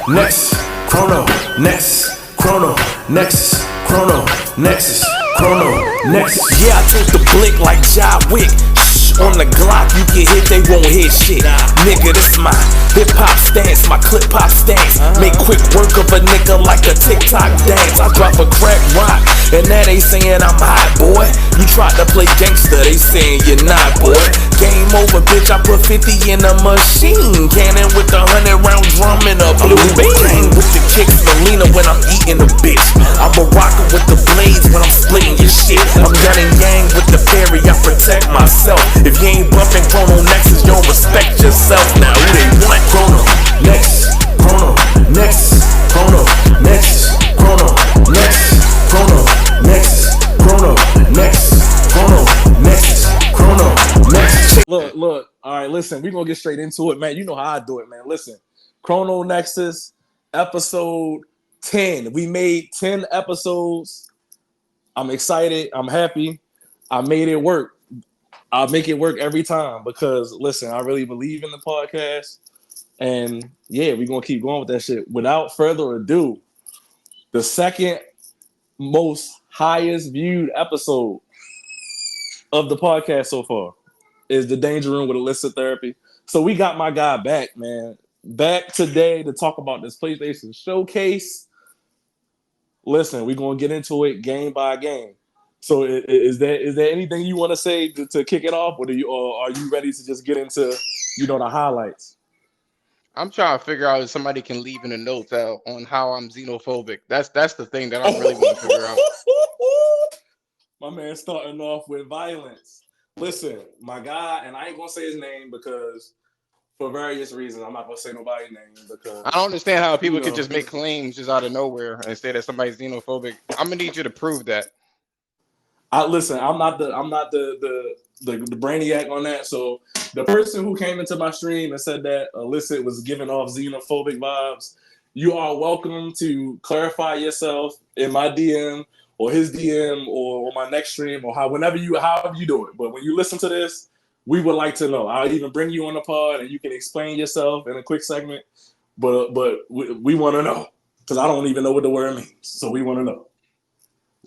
ChronoNexus, ChronoNexus, ChronoNexus. Yeah, I took the blick like John Wick. On the Glock, you get hit, they won't hit shit. Nigga, this my hip-hop stance, my clip-hop stance. Make quick work of a nigga like a TikTok dance. I drop a crack rock, and now they saying I'm hot, boy. You tried to play gangster, they saying you're not, boy. Game over, bitch, I put 50 in a machine cannon with a 100-round drum and a blue beam. With the kicks, Melina when I'm eating a bitch. I'm a rocker with the blades when I'm splitting your shit. I'm gunning yang with the fairy, I protect myself. If you ain't bumping ChronoNexus, you don't respect yourself. Now who they want? ChronoNexus, ChronoNexus, ChronoNexus, ChronoNexus, ChronoNexus, ChronoNexus, ChronoNexus. Look. All right, listen. We're gonna get straight into it, man. You know how I do it, man. Listen, ChronoNexus, episode 10. We made 10 episodes. I'm excited. I'm happy. I made it work. I'll make it work every time because, listen, I really believe in the podcast. And, yeah, we're going to keep going with that shit. Without further ado, the second most highest viewed episode of the podcast so far is The Danger Room with Illicit Therapy. So we got my guy back, man. Back today to talk about this PlayStation Showcase. Listen, we're going to get into it game by game. So is there anything you want to say to kick it off, or are you ready to just get into the highlights? I'm trying to figure out if somebody can leave in the notes on how I'm xenophobic. That's the thing that I really want to figure out. My man starting off with violence. Listen, my guy, and I ain't gonna say his name because for various reasons I'm not gonna say nobody's name because I don't understand how people can just make claims just out of nowhere and say that somebody's xenophobic. I'm gonna need you to prove that. Listen, I'm not the brainiac on that. So the person who came into my stream and said that Illicit was giving off xenophobic vibes, you are welcome to clarify yourself in my DM or his DM or my next stream or however you do it. But when you listen to this, we would like to know. I'll even bring you on the pod and you can explain yourself in a quick segment. But we want to know because I don't even know what the word means. So we want to know.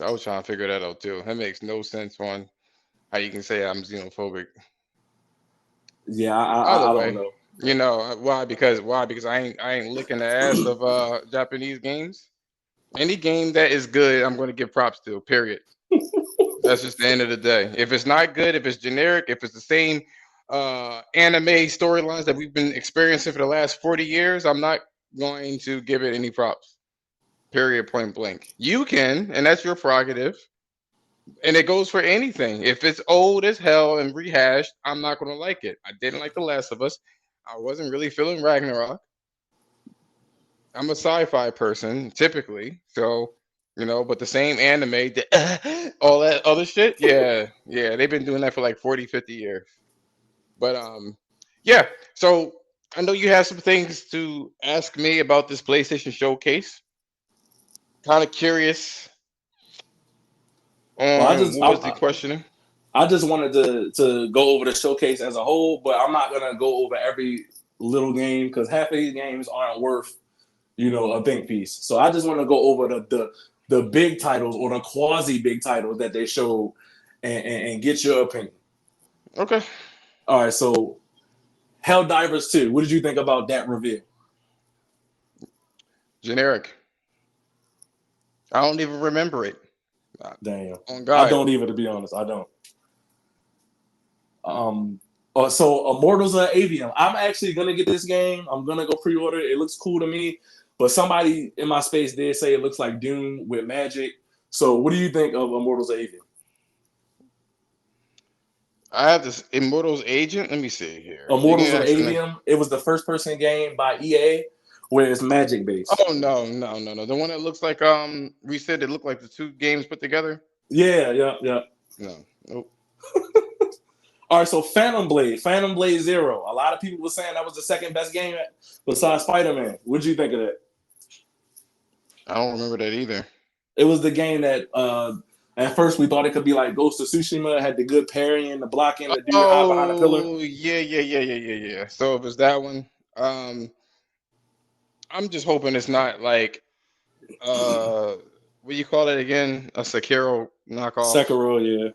I was trying to figure that out too. That makes no sense on how you can say I'm xenophobic. Yeah, I don't know. You know why? Because I ain't licking the ass of Japanese games. Any game that is good, I'm going to give props to. Period. That's just the end of the day. If it's not good, if it's generic, if it's the same anime storylines that we've been experiencing for the last 40 years, I'm not going to give it any props. Period, point blank. You can, and that's your prerogative. And it goes for anything. If it's old as hell and rehashed, I'm not going to like it. I didn't like The Last of Us. I wasn't really feeling Ragnarok. I'm a sci-fi person, typically. So, but the same anime, all that other shit, yeah, they've been doing that for like 40, 50 years. But, yeah. So, I know you have some things to ask me about this PlayStation Showcase. Kind of curious on what was the questioning? I just wanted to go over the showcase as a whole, but I'm not gonna go over every little game because half of these games aren't worth, a think piece. So I just want to go over the big titles or the quasi big titles that they showed and get your opinion. Okay. All right. So Helldivers 2. What did you think about that reveal? Generic. I don't even remember it. Damn. On God. I don't either, to be honest. I don't. So Immortals of Avium. I'm actually gonna get this game. I'm gonna go pre-order it. It looks cool to me. But somebody in my space did say it looks like Doom with magic. So what do you think of Immortals of Avium? I have this Immortals Agent. Let me see here. Immortals of Avium. It was the first-person game by EA where it's magic based. Oh no. The one that looks like we said it looked like the two games put together. Yeah. No, nope. All right, so Phantom Blade 0. A lot of people were saying that was the second best game besides Spider-Man. What did you think of that? I don't remember that either. It was the game that at first we thought it could be like Ghost of Tsushima. It had the good parrying, the blocking, the dude hide behind the pillar. Oh yeah. So it was that one. I'm just hoping it's not like what do you call it again? A Sekiro knockoff. Sekiro, yeah.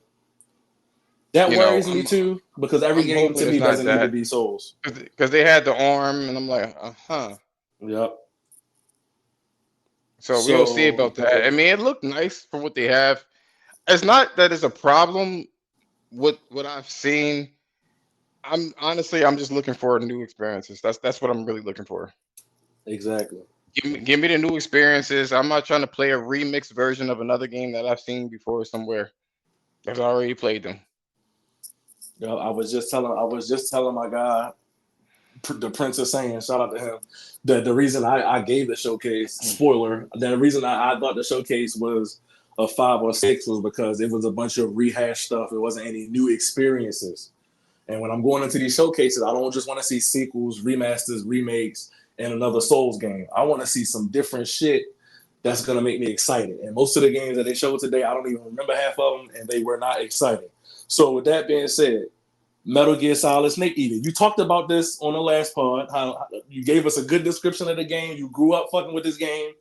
That You know, worries me too because every I'm game to hoping it's me not doesn't need to that be Souls. because they had the arm, and I'm like, huh. Yep. So we'll see So about that. I mean, it looked nice for what they have. It's not that it's a problem with what I've seen. I'm just looking for new experiences. That's what I'm really looking for. exactly. Give me the new experiences. I'm not trying to play a remixed version of another game that I've seen before somewhere. I've already played them. Yep. I was just telling my guy, the Prince of Saiyan, shout out to him. The reason I gave the showcase, spoiler, the reason I thought the showcase was a 5 or 6 was because it was a bunch of rehash stuff. It wasn't any new experiences. And when I'm going into these showcases, I don't just want to see sequels, remasters, remakes, and another Souls game. I want to see some different shit that's gonna make me excited. And most of the games that they showed today, I don't even remember half of them, and they were not exciting. So with that being said, Metal Gear Solid Snake Eater. You talked about this on the last pod. How you gave us a good description of the game. You grew up fucking with this game.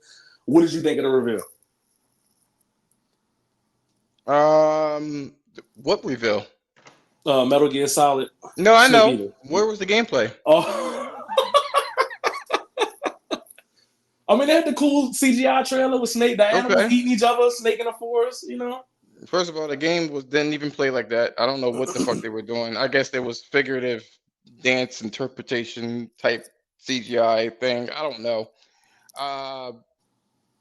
What did you think of the reveal? What reveal? Metal Gear Solid No, I Snake know. Eater. Where was the gameplay? Oh, I mean, they had the cool CGI trailer with Snake, the animals Okay. eating each other, Snake in the forest. You know. First of all, the game didn't even play like that. I don't know what the fuck they were doing. I guess there was figurative dance interpretation type CGI thing. I don't know. Uh,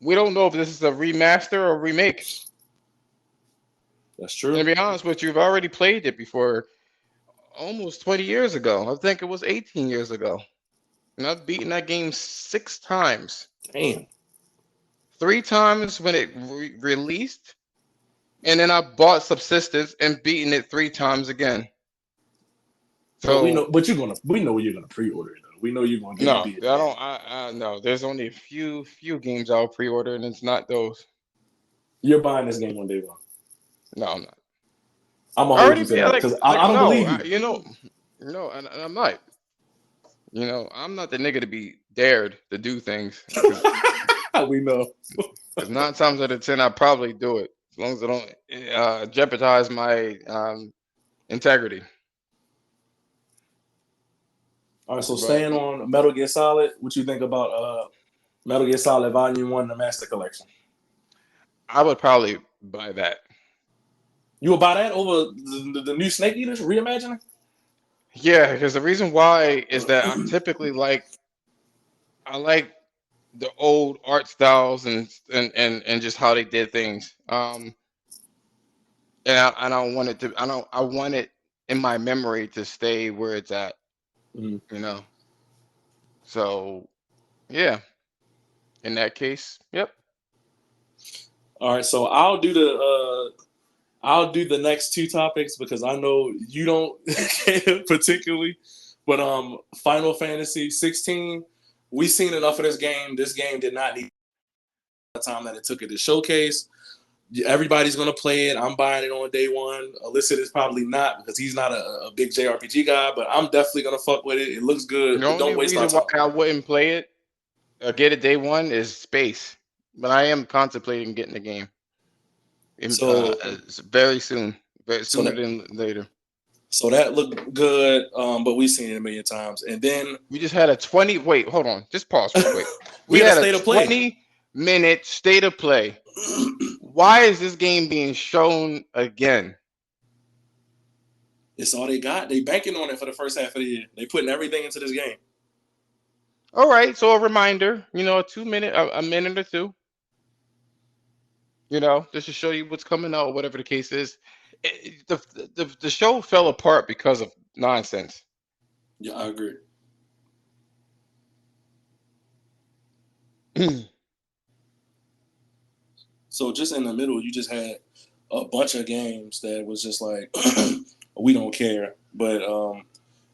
we don't know if this is a remaster or remake. That's And true. to be honest with you, I've already played it before almost 20 years ago. I think it was 18 years ago. And I've beaten that game 6 times. Damn. 3 times when it released, and then I bought Subsistence and beaten it 3 times again. But we know, So but we know you're gonna pre-order it though. We know you're gonna get it no, and I beat it. don't. I no. There's only a few games I'll pre-order, and it's not those. You're buying this game on day one. No, I'm not. I'm gonna I hold already you to be that like because like I don't no. believe you. No, and I'm not. I'm not the nigga to be dared to do things because We know. 9 times out of 10 I probably do it as long as I don't jeopardize my integrity. All right, so But staying on Metal Gear Solid, what you think about Metal Gear Solid Volume 1, the Master Collection? I would probably buy that. You would buy that over the new Snake Eaters reimagining? Yeah, because the reason why is that I like the old art styles and just how they did things. And I don't want it to. I want it in my memory to stay where it's at. Mhm. You know. So yeah, in that case, yep. All right, so I'll do the next 2 topics because I know you don't particularly, but Final Fantasy 16, we seen enough of this game. This game did not need the time that it took it to showcase. Everybody's gonna play it. I'm buying it on day one. Illicit is probably not because he's not a big JRPG guy, but I'm definitely gonna fuck with it. It looks good, The but only don't waste our reason why time. I wouldn't play it get it day one is space, but I am contemplating getting the game So very soon, very so sooner that than later. so that looked good, but we've seen it a million times. And then We just had a 20. Wait, hold on. Just pause real quick. we We had a had a state of play. 20-minute state of play. Why is this game being shown again? It's all they got. They banking on it for the first half of the year. They putting everything into this game. All right, so a reminder, a 2 minute, a minute or two, just to show you what's coming out, whatever the case is. The show fell apart because of nonsense. Yeah, I agree. So just in the middle, you just had a bunch of games that was just like we don't care. But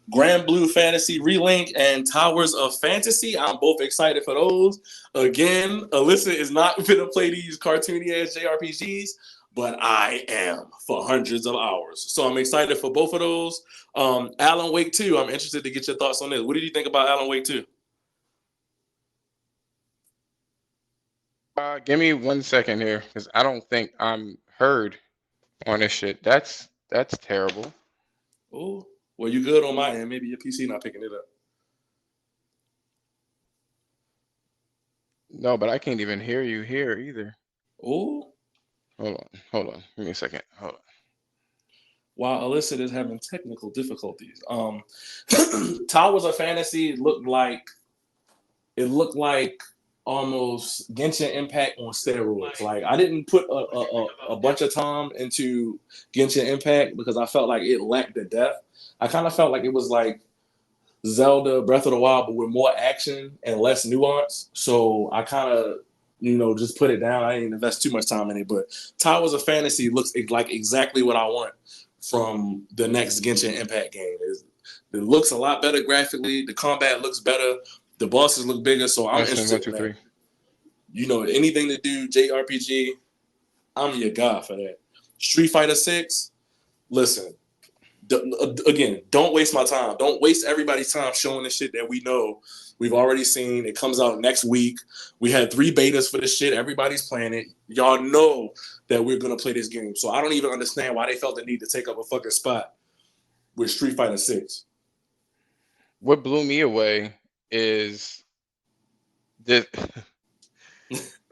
Grand Blue Fantasy Relink and Towers of Fantasy, I'm both excited for those. Again, Alyssa is not going to play these cartoony ass JRPGs, but I am for hundreds of hours. So I'm excited for both of those. Alan Wake 2, I'm interested to get your thoughts on this. What did you think about Alan Wake 2? Give me 1 second here, because I don't think I'm heard on this shit. That's terrible. Oh, well, you good on my end. Maybe your PC not picking it up. No, but I can't even hear you here either. Oh, Hold on. Give me a second. Hold on. while Alyssa is having technical difficulties. Towers of Fantasy looked like almost Genshin Impact on steroids. Like I didn't put a bunch of time into Genshin Impact because I felt like it lacked the depth. I kind of felt like it was like Zelda Breath of the Wild, but with more action and less nuance. So I kind of, just put it down. I didn't invest too much time in it. But Towers of Fantasy looks like exactly what I want from the next Genshin Impact game. It looks a lot better graphically. The combat looks better. The bosses look bigger. So I'm Question, interested 1, 2, in 3. that. Anything to do JRPG, I'm your god for that. Street Fighter 6, listen. Again, don't waste my time. Don't waste everybody's time showing the shit that we know. We've already seen. It comes out next week. We had 3 betas for this shit. Everybody's playing it. Y'all know that we're gonna play this game. So I don't even understand why they felt the need to take up a fucking spot with Street Fighter 6. What blew me away is this.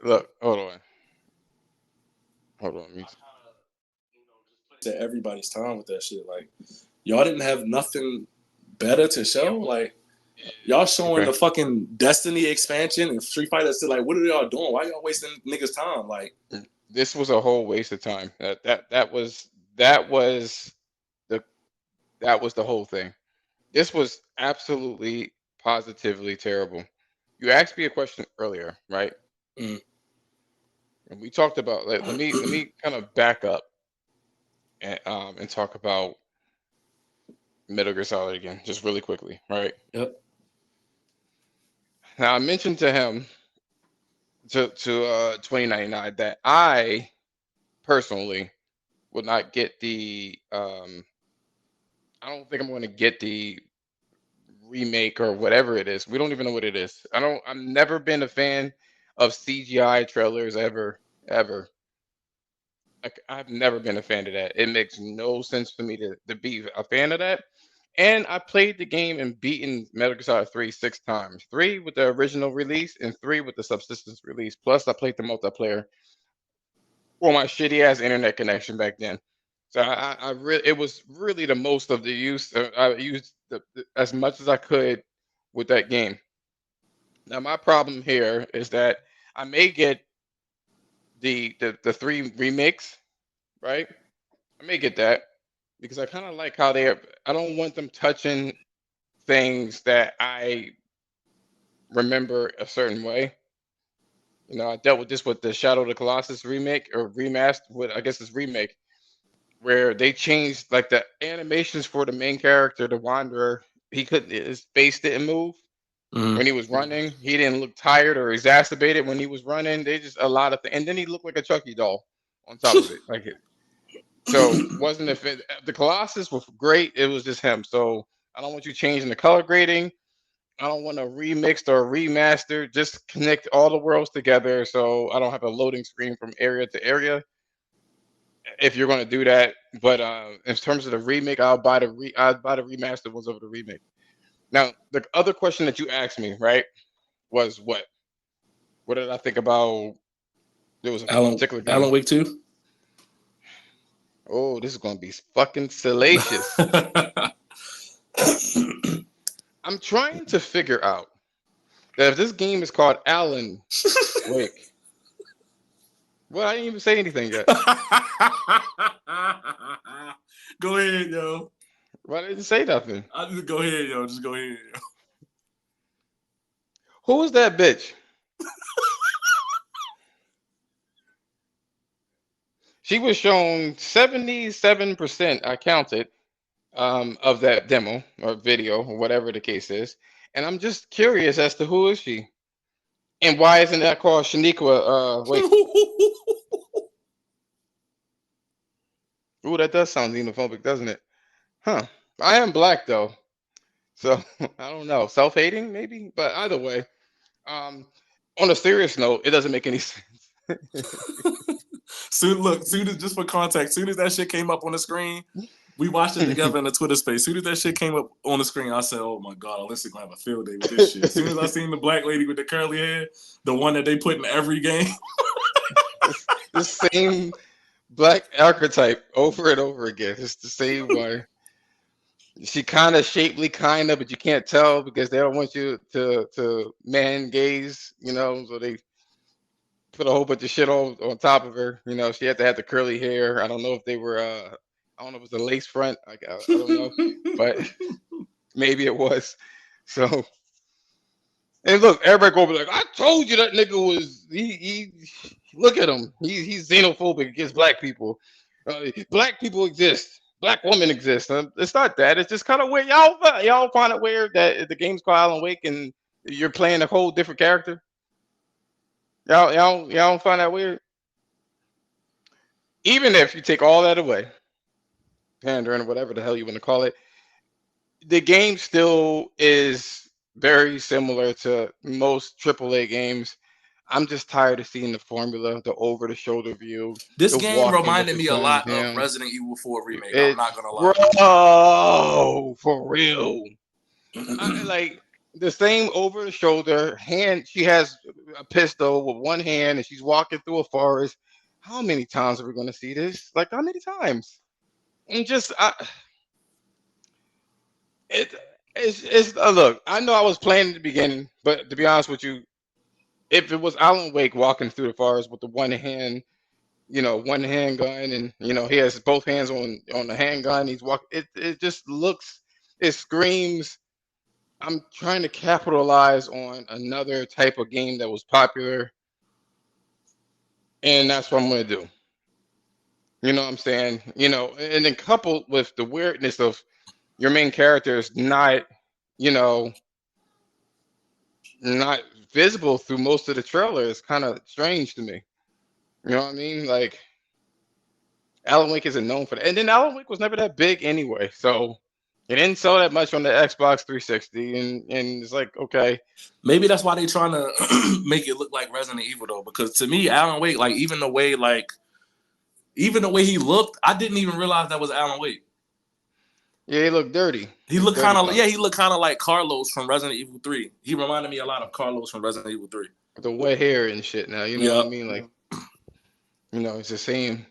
Look, hold on. To everybody's time with that shit. Like, y'all didn't have nothing better to show. Like, y'all showing Okay. the fucking Destiny expansion and Street Fighter. Still, like, what are y'all doing? Why y'all wasting niggas' time? Like, This was a whole waste of time. That was the whole thing. This was absolutely positively terrible. You asked me a question earlier, right? Mm. And we talked about, let me kind of back up and talk about Metal Gear Solid again, just really quickly, right? Yep. Now I mentioned to him to 2099 that I personally would not get the I don't think I'm going to get the remake or whatever it is. We don't even know what it is. I've never been a fan of CGI trailers ever. Like, I've never been a fan of that. It makes no sense for me to be a fan of that. And I played the game and beaten Metal Gear Solid 3 6 times. 3 with the original release and 3 with the subsistence release. Plus I played the multiplayer on my shitty ass internet connection back then. So I really, it was really the most of the use. I used as much as I could with that game. Now my problem here is that I may get the 3 remakes, right? I may get that because I kind of like how they are. I don't want them touching things that I remember a certain way. I dealt with this with the Shadow of the Colossus remake or remastered. What I guess it's remake, where they changed like the animations for the main character, the Wanderer. He couldn't, his face didn't move Mm. when he was running. He didn't look tired or exacerbated when he was running. They just a lot of things, and then he looked like a Chucky doll on top of it. So wasn't if the Colossus was great, it was just him. So I don't want you changing the color grading. I don't want a remixed or a remastered. Just connect all the worlds together so I don't have a loading screen from area to area. If you're going to do that, but in terms of the remake, I'd buy the remastered ones over the remake. Now, the other question that you asked me, right, was what? What did I think about? There was a particular game. Alan Wake 2. Oh, this is going to be fucking salacious. I'm trying to figure out that if this game is called Alan Wake. Well, I didn't even say anything yet. Go ahead, yo. Well, I didn't say nothing. Just go ahead, yo. Just go ahead, yo. Who was that bitch? She was shown 77%, I counted, of that demo or video or whatever the case is. And I'm just curious as to who is she? And why isn't that called Shaniqua? Wait. Ooh, that does sound xenophobic, doesn't it? Huh. I am black though. So I don't know. Self-hating, maybe? But either way, on a serious note, it doesn't make any sense. Soon as just for context, soon as that shit came up on the screen, we watched it together in the Twitter space. Soon as that shit came up on the screen, I said, "Oh my god, Alyssa gonna have a field day with this shit." As soon as I seen the black lady with the curly hair, the one that they put in every game, The same black archetype over and over again. It's the same one. She kind of shapely, kind of, but you can't tell because they don't want you to man gaze, so they put a whole bunch of shit on top of her. She had to have the curly hair. I don't know if they were I don't know if it was a lace front. I don't know, but maybe it was. So, and look, everybody go be like, I told you that nigga was he look at him. He's xenophobic against black people. Black people exist. Black women exist. It's not that. It's just kind of weird. Y'all find it weird that the game's called Alan Wake and you're playing a whole different character. Y'all don't find that weird? Even if you take all that away, pandering or whatever the hell you want to call it, the game still is very similar to most AAA games. I'm just tired of seeing the formula, the over-the-shoulder view. this the game walking with reminded the me a sun lot of down. Resident Evil 4 remake. I'm not gonna lie. Bro, for real. Like the same over the shoulder hand. She has a pistol with one hand and she's walking through a forest. How many times are we going to see this? Like, how many times? And just, it's look, I know I was playing at the beginning, but to be honest with you, if it was Alan Wake walking through the forest with the one handgun, and he has both hands on the handgun, he's walking. It just looks, it screams. I'm trying to capitalize on another type of game that was popular, and that's what I'm going to do. You know what I'm saying? And then coupled with the weirdness of your main character is not, not visible through most of the trailer. It's kind of strange to me. You know what I mean? Like, Alan Wake isn't known for that. And then Alan Wake was never that big anyway. So it didn't sell that much on the Xbox 360. And it's like, okay. Maybe that's why they trying to make it look like Resident Evil though. Because to me, Alan Wake, like even the way he looked, I didn't even realize that was Alan Wake. Yeah, he looked dirty. He looked kind of like Carlos from Resident Evil 3. He reminded me a lot of Carlos from Resident Evil 3. The wet hair and shit now, you know what I mean? Like, it's the same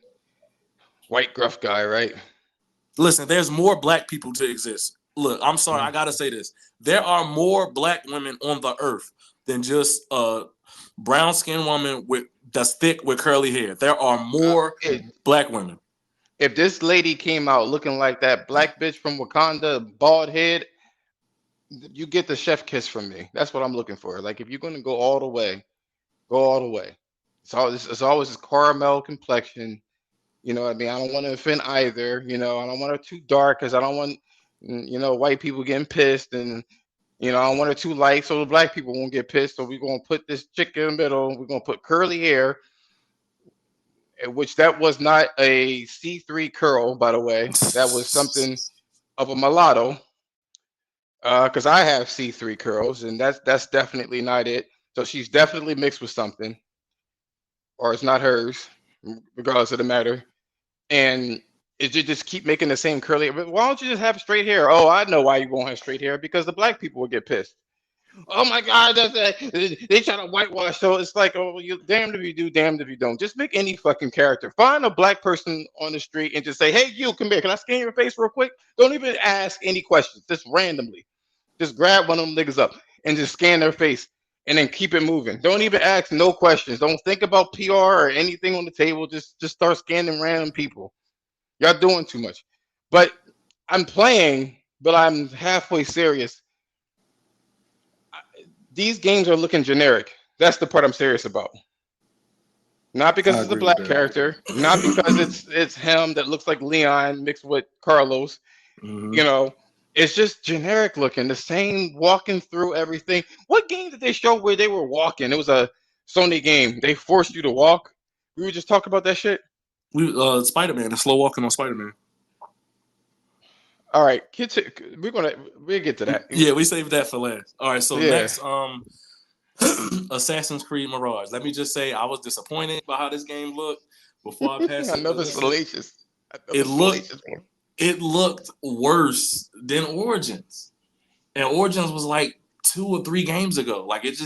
white gruff guy, right? Listen, there's more black people to exist. Look, I'm sorry, I gotta say this. There are more black women on the earth than just a brown skinned woman that's thick with curly hair. There are more black women. If this lady came out looking like that black bitch from Wakanda, bald head, you get the chef kiss from me. That's what I'm looking for. Like, if you're gonna go all the way, go all the way. It's always this caramel complexion. You know what I mean? I don't want to offend either. I don't want her too dark because I don't want, white people getting pissed. And, I don't want her too light so the black people won't get pissed. So we're going to put this chick in the middle. We're going to put curly hair, which that was not a C3 curl, by the way. That was something of a mulatto because I have C3 curls, and that's definitely not it. So she's definitely mixed with something, or it's not hers, regardless of the matter. And you just keep making the same curly. Why don't you just have straight hair? Oh, I know why you won't have straight hair, because the black people will get pissed. Oh my God, they try to whitewash. So it's like, oh, you damned if you do, damned if you don't. Just make any fucking character. Find a black person on the street and just say, hey, you, come here. Can I scan your face real quick? Don't even ask any questions. Just randomly. Just grab one of them niggas up and just scan their face and then keep it moving. Don't even ask no questions. Don't think about PR or anything on the table. Just start scanning random people. Y'all doing too much. But I'm playing, but I'm halfway serious. These games are looking generic. That's the part I'm serious about. Not because it's a black character, not because it's him that looks like Leon mixed with Carlos. Mm-hmm. It's just generic looking. The same walking through everything. What game did they show where they were walking? It was a Sony game. They forced you to walk. We were just talking about that shit. Spider-Man, the slow walking on Spider-Man. All right, we'll get to that. Yeah, we saved that for last. All right, so next, Assassin's Creed Mirage. Let me just say, I was disappointed by how this game looked before I passed it. Another salacious. It Another looked salacious one. it looked worse than Origins, and Origins was like 2 or 3 games ago. Like it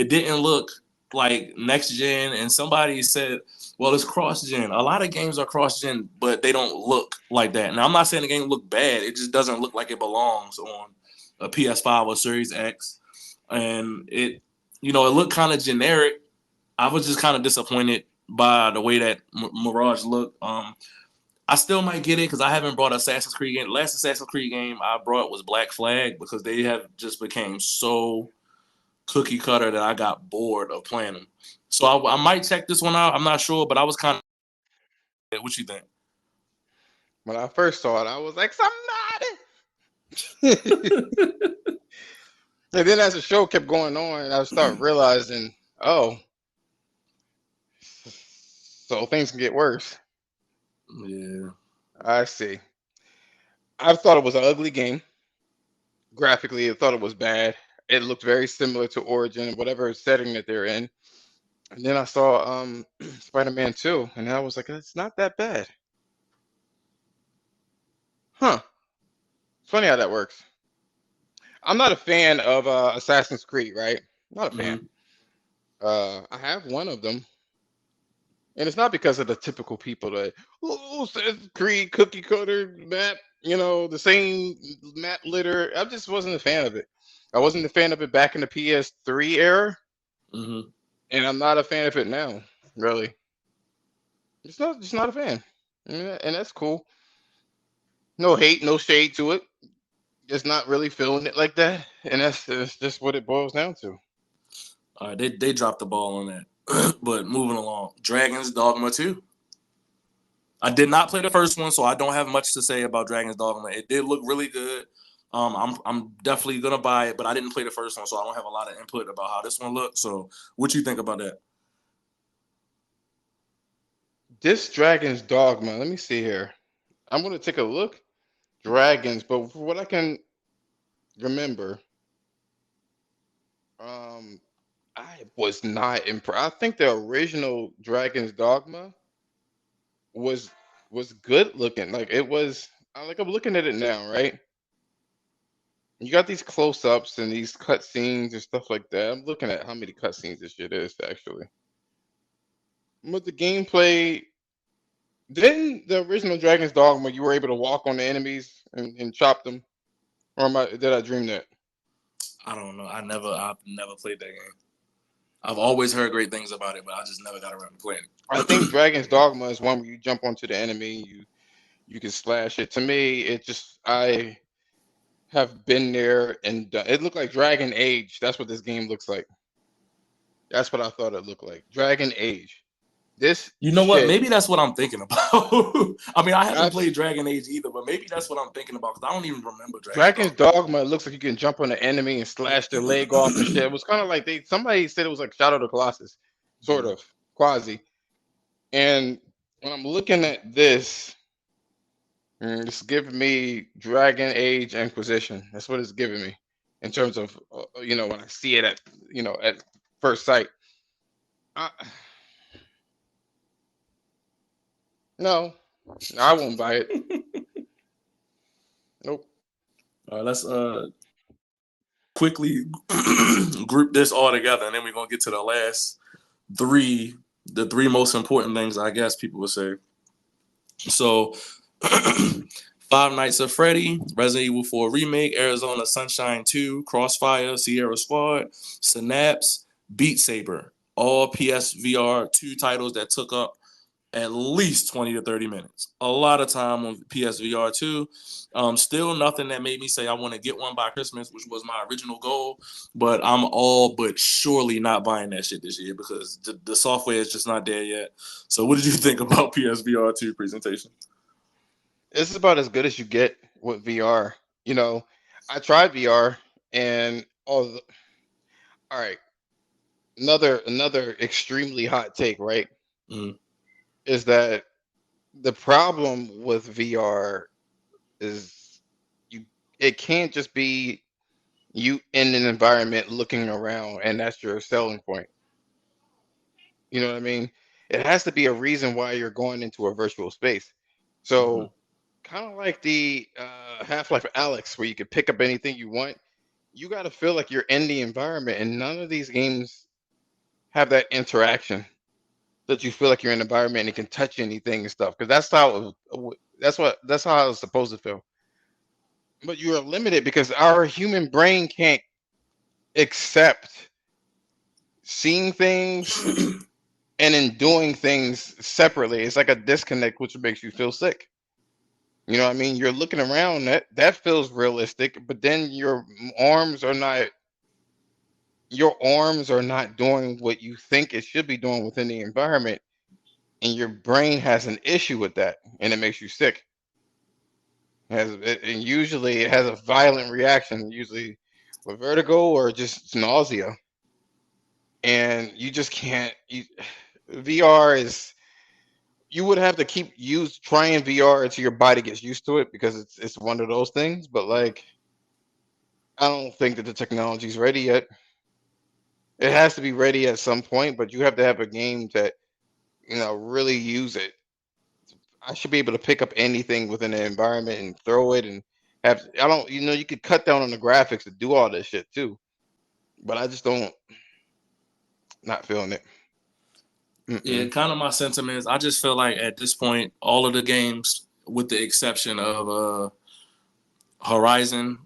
didn't look like next gen. And somebody said, well, it's cross gen. A lot of games are cross gen, but they don't look like that. Now I'm not saying the game look bad. It just doesn't look like it belongs on a PS5 or Series X. And it looked kind of generic. I was just kind of disappointed by the way that Mirage looked. I still might get it because I haven't brought Assassin's Creed game. The last Assassin's Creed game I brought was Black Flag because they have just became so cookie cutter that I got bored of playing them. So I might check this one out. I'm not sure, but I was kind of. What you think? When I first saw it, I was like, somebody. And then as the show kept going on, I started realizing, oh, so things can get worse. Yeah. I see. I thought it was an ugly game. Graphically, I thought it was bad. It looked very similar to Origin, whatever setting that they're in. And then I saw Spider-Man 2, and I was like, it's not that bad. Huh. It's funny how that works. I'm not a fan of Assassin's Creed, right? Not a fan. Mm-hmm. I have one of them, and it's not because of the typical people that, Assassin's Creed cookie cutter map, the same map litter. I just wasn't a fan of it. I wasn't a fan of it back in the PS3 era, Mm-hmm. and I'm not a fan of it now. Really, just not a fan, and that's cool. No hate, no shade to it. Just not really feeling it like that, and that's just what it boils down to. All right, they dropped the ball on that. But moving along, Dragon's Dogma 2. I did not play the first one, so I don't have much to say about Dragon's Dogma. It did look really good. I'm definitely gonna buy it, but I didn't play the first one, so I don't have a lot of input about how this one looks. So, what you think about that? This Dragon's Dogma. Let me see here. I'm gonna take a look. Dragons, but for what I can remember, um, I was not impressed. I think the original Dragon's Dogma was was good looking. Like it was. Like I'm looking at it now, right? You got these close-ups and these cutscenes and stuff like that. I'm looking at how many cutscenes this shit is actually. With the gameplay, didn't the original Dragon's Dogma you were able to walk on the enemies and chop them? Or did I dream that? I don't know. I've never played that game. I've always heard great things about it, but I just never got around to playing I think it. Dragon's Dogma is one where you jump onto the enemy, you can slash it. To me, it just I have been there and done. It looked like Dragon Age. That's what this game looks like. That's what I thought it looked like. Dragon Age. This You know what? shit. Maybe that's what I'm thinking about. I mean, I haven't I've played Dragon Age either, but maybe that's what I'm thinking about because I don't even remember Dragon's Dragon's Dogma. Dogma. It looks like you can jump on the enemy and slash their leg off and shit. It was kind of like somebody said it was like Shadow of the Colossus, sort of quasi. And when I'm looking at this, it's giving me Dragon Age Inquisition. That's what it's giving me in terms of when I see it at first sight. I, no, I won't buy it. Nope. All right, let's quickly group this all together, and then we're gonna get to the three most important things I guess people would say. So, Five Nights at Freddy, Resident Evil 4 Remake, Arizona Sunshine 2, Crossfire, Sierra Squad, Synapse, Beat Saber, all PSVR 2 titles that took up at least 20 to 30 minutes. A lot of time on PSVR 2. Still nothing that made me say I want to get one by Christmas, which was my original goal. But I'm all but surely not buying that shit this year because the software is just not there yet. So what did you think about PSVR 2 presentation? It's about as good as you get with VR. I tried VR and all right. Another extremely hot take, right? Mm. Is that the problem with VR is you it can't just be you in an environment looking around, and that's your selling point. You know what I mean? It has to be a reason why you're going into a virtual space. Mhm. So kind of like the Half-Life Alex, where you can pick up anything you want. You got to feel like you're in the environment, and none of these games have that interaction that you feel like you're in the environment and you can touch anything and stuff. Because that's how I was supposed to feel. But you are limited because our human brain can't accept seeing things and in doing things separately. It's like a disconnect, which makes you feel sick. You know what I mean? You're looking around, that feels realistic, but then arms are not your arms are not doing what you think it should be doing within the environment, and your brain has an issue with that, and it makes you sick. And usually it has a violent reaction, usually with vertigo or just nausea, and you just can't. VR is you would have to keep trying VR until your body gets used to it because it's one of those things. But like, I don't think that the technology's ready yet. It has to be ready at some point, but you have to have a game that really use it. I should be able to pick up anything within the environment and throw it and have. I don't. You could cut down on the graphics to do all this shit too, but I just don't. Not feeling it. Yeah, Mm-mm. kind of my sentiments. I just feel like at this point, all of the games, with the exception of Horizon,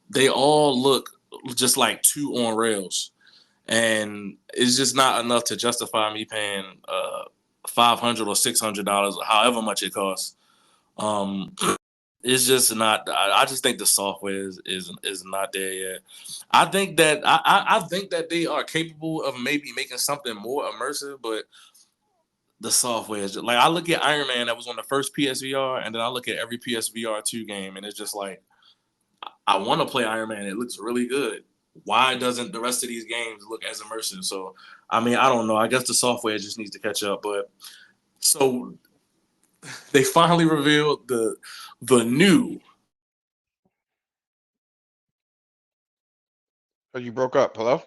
they all look just like two on rails, and it's just not enough to justify me paying $500 or $600, or however much it costs. Um, it's just not. I just think the software is not there yet. I think that they are capable of maybe making something more immersive, but the software is just, like I look at Iron Man that was on the first PSVR, and then I look at every PSVR 2 game, and it's just like I want to play Iron Man. It looks really good. Why doesn't the rest of these games look as immersive? So I mean, I don't know. I guess the software just needs to catch up. But so they finally revealed the new Oh, you broke up. Hello.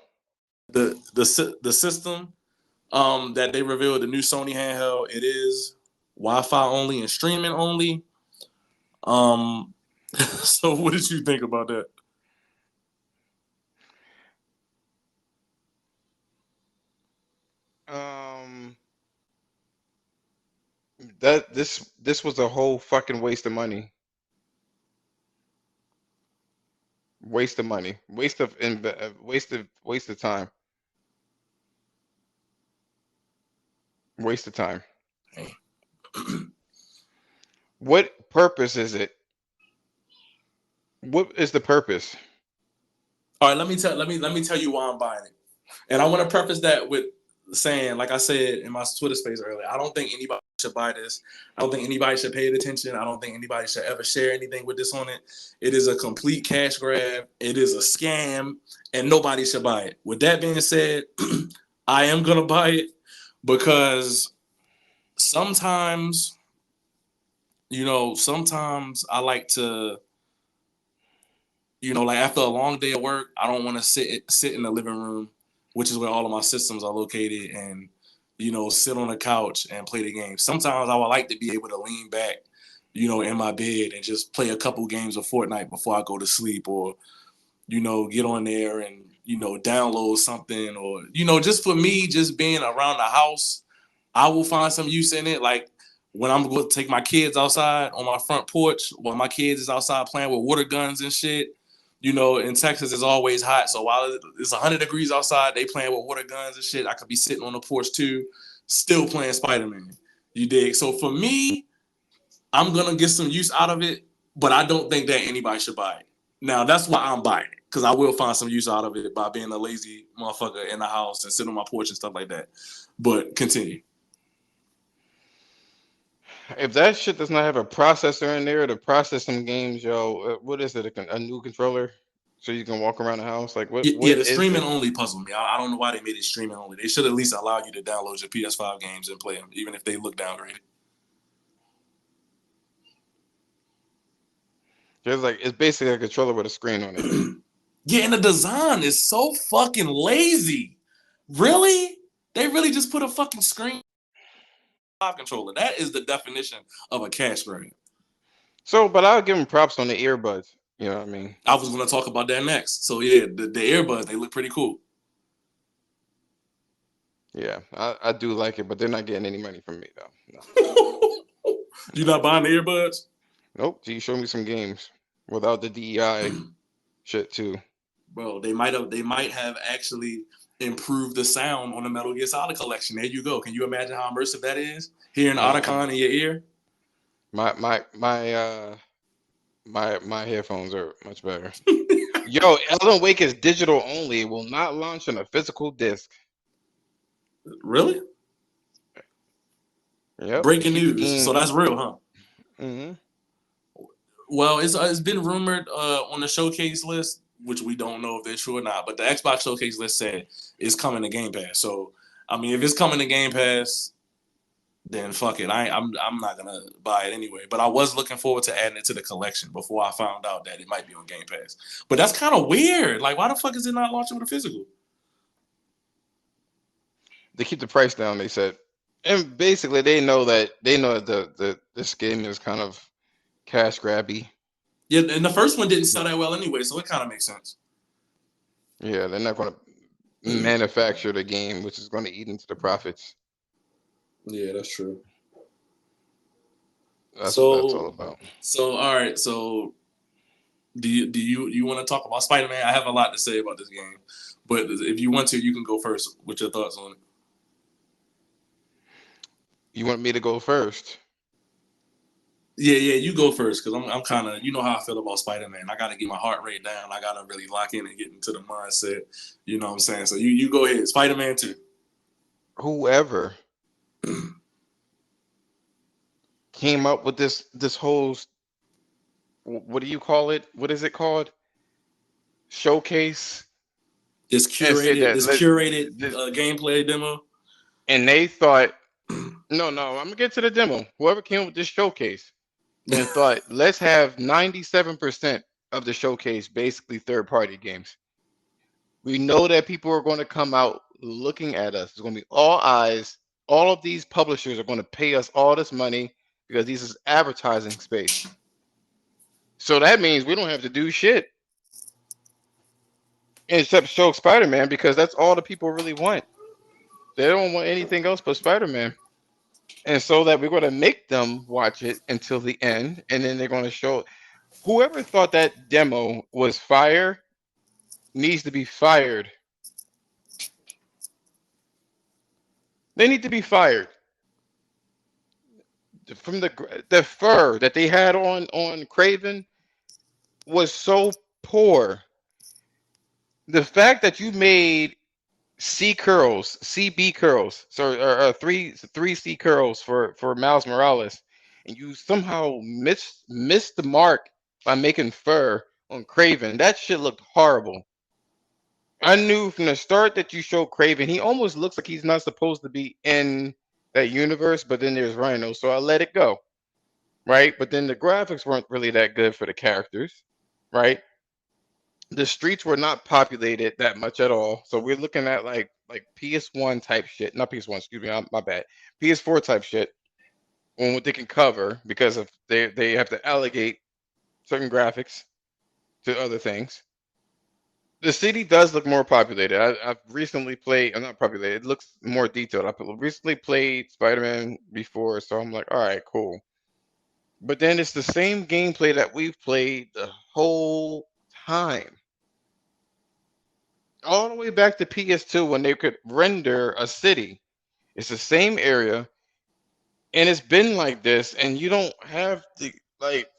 the system that they revealed, the new Sony handheld. It is Wi-Fi only and streaming only. Um, so what did you think about that? Um, this was a whole fucking waste of money. Waste of money. Waste of time. Waste of time. What purpose is it? What is the purpose? All right, let me tell you why I'm buying it. And I want to preface that with saying, like I said in my Twitter space earlier, I don't think anybody should buy this. I don't think anybody should pay attention. I don't think anybody should ever share anything with this on it. It is a complete cash grab. It is a scam, and nobody should buy it. With that being said, I am gonna buy it because sometimes, sometimes I like to, like after a long day of work, I don't want to sit in the living room, which is where all of my systems are located, and sit on the couch and play the game. Sometimes I would like to be able to lean back, in my bed and just play a couple games of Fortnite before I go to sleep, or get on there and download something, or just for me, just being around the house, I will find some use in it. Like when I'm going to take my kids outside on my front porch while my kids is outside playing with water guns and shit. In Texas, it's always hot. So while it's 100 degrees outside, they playing with water guns and shit. I could be sitting on the porch too, still playing Spider-Man. You dig? So for me, I'm going to get some use out of it, but I don't think that anybody should buy it. Now, that's why I'm buying it, because I will find some use out of it by being a lazy motherfucker in the house and sitting on my porch and stuff like that. But continue. If that shit does not have a processor in there to process some games, yo, what is it? A new controller so you can walk around the house? Like what? Yeah, What the is streaming it? only puzzled me. I don't know why they made it streaming only. They should at least allow you to download your PS5 games and play them, even if they look downgraded. It's basically a controller with a screen on it. Yeah, and the design is so fucking lazy. Really? They really just put a fucking screen controller. That is the definition of a cash grab. So, but I'll give him props on the earbuds. You know what I mean? I was gonna talk about that next. So yeah, the earbuds, they look pretty cool. Yeah, I do like it, but they're not getting any money from me though. No. You not buying the earbuds? Nope. You show me some games without the DEI shit too. Bro, they might have actually improved the sound on the Metal Gear Solid collection. There you go. Can you imagine how immersive that is? Hearing Otacon in your ear? My headphones are much better. Yo, Alan Wake is digital only. Will not launch on a physical disc. Really? Yep. Breaking Keep the news. game. So that's real, huh? Mm-hmm. Well, it's been rumored on the showcase list, which we don't know if they're true or not, but the Xbox showcase list said it's coming to Game Pass. So, I mean, if it's coming to Game Pass, then fuck it. I'm not gonna buy it anyway. But I was looking forward to adding it to the collection before I found out that it might be on Game Pass. But that's kind of weird. Like, why the fuck is it not launching with a physical? They keep the price down, they said. And basically they know that this game is kind of cash grabby. Yeah, and the first one didn't sell that well anyway, so it kind of makes sense. Yeah, they're not gonna manufacture the game, which is gonna eat into the profits. Yeah, that's true. That's what that's all about. So all right, so do you want to talk about Spider-Man? I have a lot to say about this game, but if you want to, you can go first with your thoughts on it. You want me to go first? Yeah, you go first because I'm kind of, you know how I feel about Spider-Man. I got to get my heart rate down. I got to really lock in and get into the mindset. You know what I'm saying? So you go ahead. Spider-Man 2. Whoever came up with this whole, what do you call it? What is it called? Showcase. This And said curated, that this curated gameplay demo. and they thought, no, I'm gonna get to the demo. Whoever came up with this showcase and thought, let's have 97% of the showcase basically third-party games. We know that people are going to come out looking at us. It's going to be all eyes. All of these publishers are going to pay us all this money because this is advertising space. So that means we don't have to do shit except show Spider-Man because that's all the people really want. They don't want anything else but Spider-Man. And so that we're going to make them watch it until the end, and then they're going to show. Whoever thought that demo was fire needs to be fired. They need to be fired. From the fur that they had on Craven was so poor. The fact that you made CB curls, so or three C curls for Miles Morales, and you somehow missed the mark by making fur on Craven. That shit looked horrible. I knew from the start that you showed Craven, he almost looks like he's not supposed to be in that universe, but then there's Rhino, so I let it go. Right? But then the graphics weren't really that good for the characters, right? The streets were not populated that much at all. So we're looking at like PS1 type shit. Not PS1, excuse me, my bad. PS4 type shit on what they can cover because of they have to allocate certain graphics to other things. The city does look more populated. I've recently played. I'm not populated. It looks more detailed. I recently played Spider-Man before, so I'm like, all right, cool. But then it's the same gameplay that we've played the whole time. All the way back to PS2 when they could render a city. It's the same area, and it's been like this, and you don't have the like.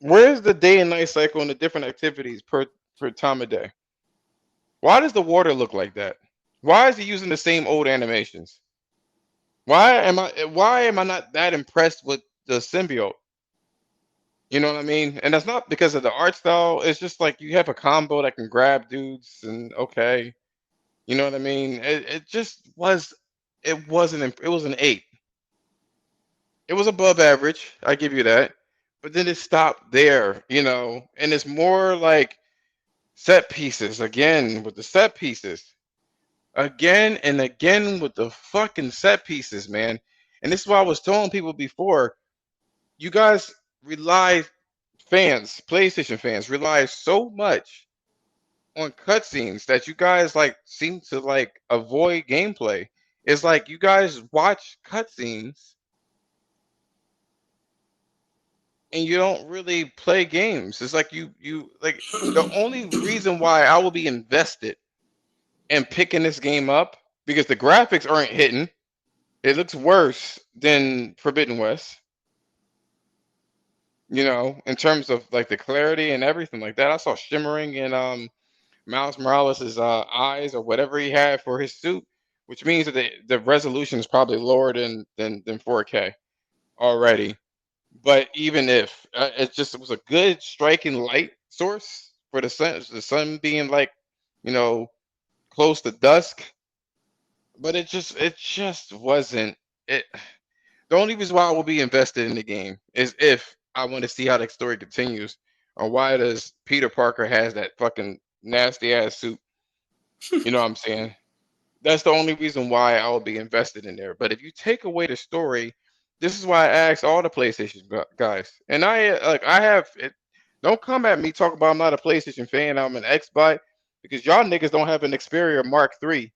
Where's the day and night cycle and the different activities per time of day? Why does the water look like that? Why is he using the same old animations? Why am I not that impressed with the symbiote? You know what I mean? And that's not because of the art style. It's just like you have a combo that can grab dudes and okay. You know what I mean? It just was it wasn't it was an 8. It was above average, I give you that. But then it stopped there, and it's more like Set pieces again with the set pieces. Again and again with the fucking set pieces, man. And this is what I was telling people before. You guys rely, fans, PlayStation fans, rely so much on cutscenes that you guys like seem to like avoid gameplay. It's like you guys watch cutscenes and you don't really play games. It's like you like the only reason why I will be invested in picking this game up because the graphics aren't hitting. It looks worse than Forbidden West, in terms of like the clarity and everything like that. I saw shimmering in Miles Morales' eyes or whatever he had for his suit, which means that the resolution is probably lower than 4K already. But even if it was a good striking light source for the sun being like, you know, close to dusk, but it just wasn't it. The only reason why I will be invested in the game is if I want to see how the story continues, or why does Peter Parker has that fucking nasty ass suit. You know what I'm saying? That's the only reason why I will be invested in there. But if you take away the story, this is why I asked all the PlayStation guys, and I have it. Don't come at me talking about I'm not a PlayStation fan. I'm an Xbox because y'all niggas don't have an Xperia Mark III.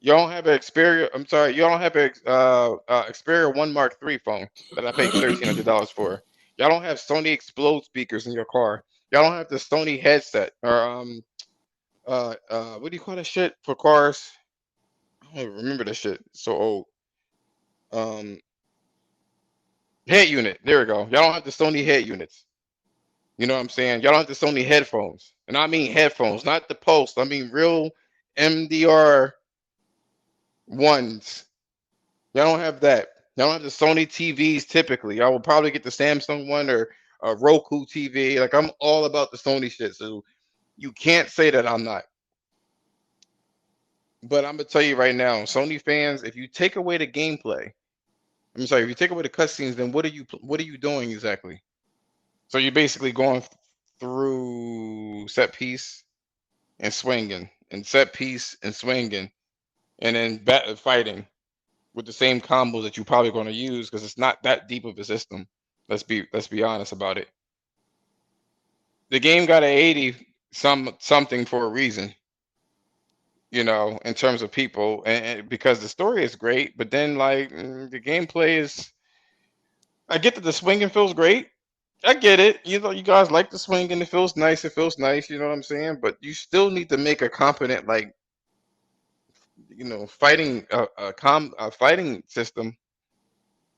You don't have an Xperia. I'm sorry, you don't have a Xperia One Mark III phone that I paid $1,300 for. Y'all don't have Sony Explode speakers in your car. Y'all don't have the Sony headset or what do you call that shit for cars? I don't even remember that shit. It's so old. Um, head unit. There we go. Y'all don't have the Sony head units. You know what I'm saying? Y'all don't have the Sony headphones, and I mean headphones, not the Pulse. I mean real MDR ones. Y'all don't have that. Y'all don't have the Sony TVs typically. Y'all will probably get the Samsung one or a Roku TV. Like I'm all about the Sony shit, so you can't say that I'm not. But I'm gonna tell you right now, Sony fans, if you take away the gameplay, I'm sorry, if you take away the cutscenes, then what are you doing exactly? So you're basically going through set piece and swinging, and set piece and swinging, and then fighting with the same combos that you're probably going to use because it's not that deep of a system. Let's be honest about it. The game got an 80 something for a reason, in terms of people, and because the story is great, but then like the gameplay is. I get that the swinging feels great. I get it. You guys like the swinging. It feels nice. It feels nice. You know what I'm saying? But you still need to make a competent, like, fighting a fighting system.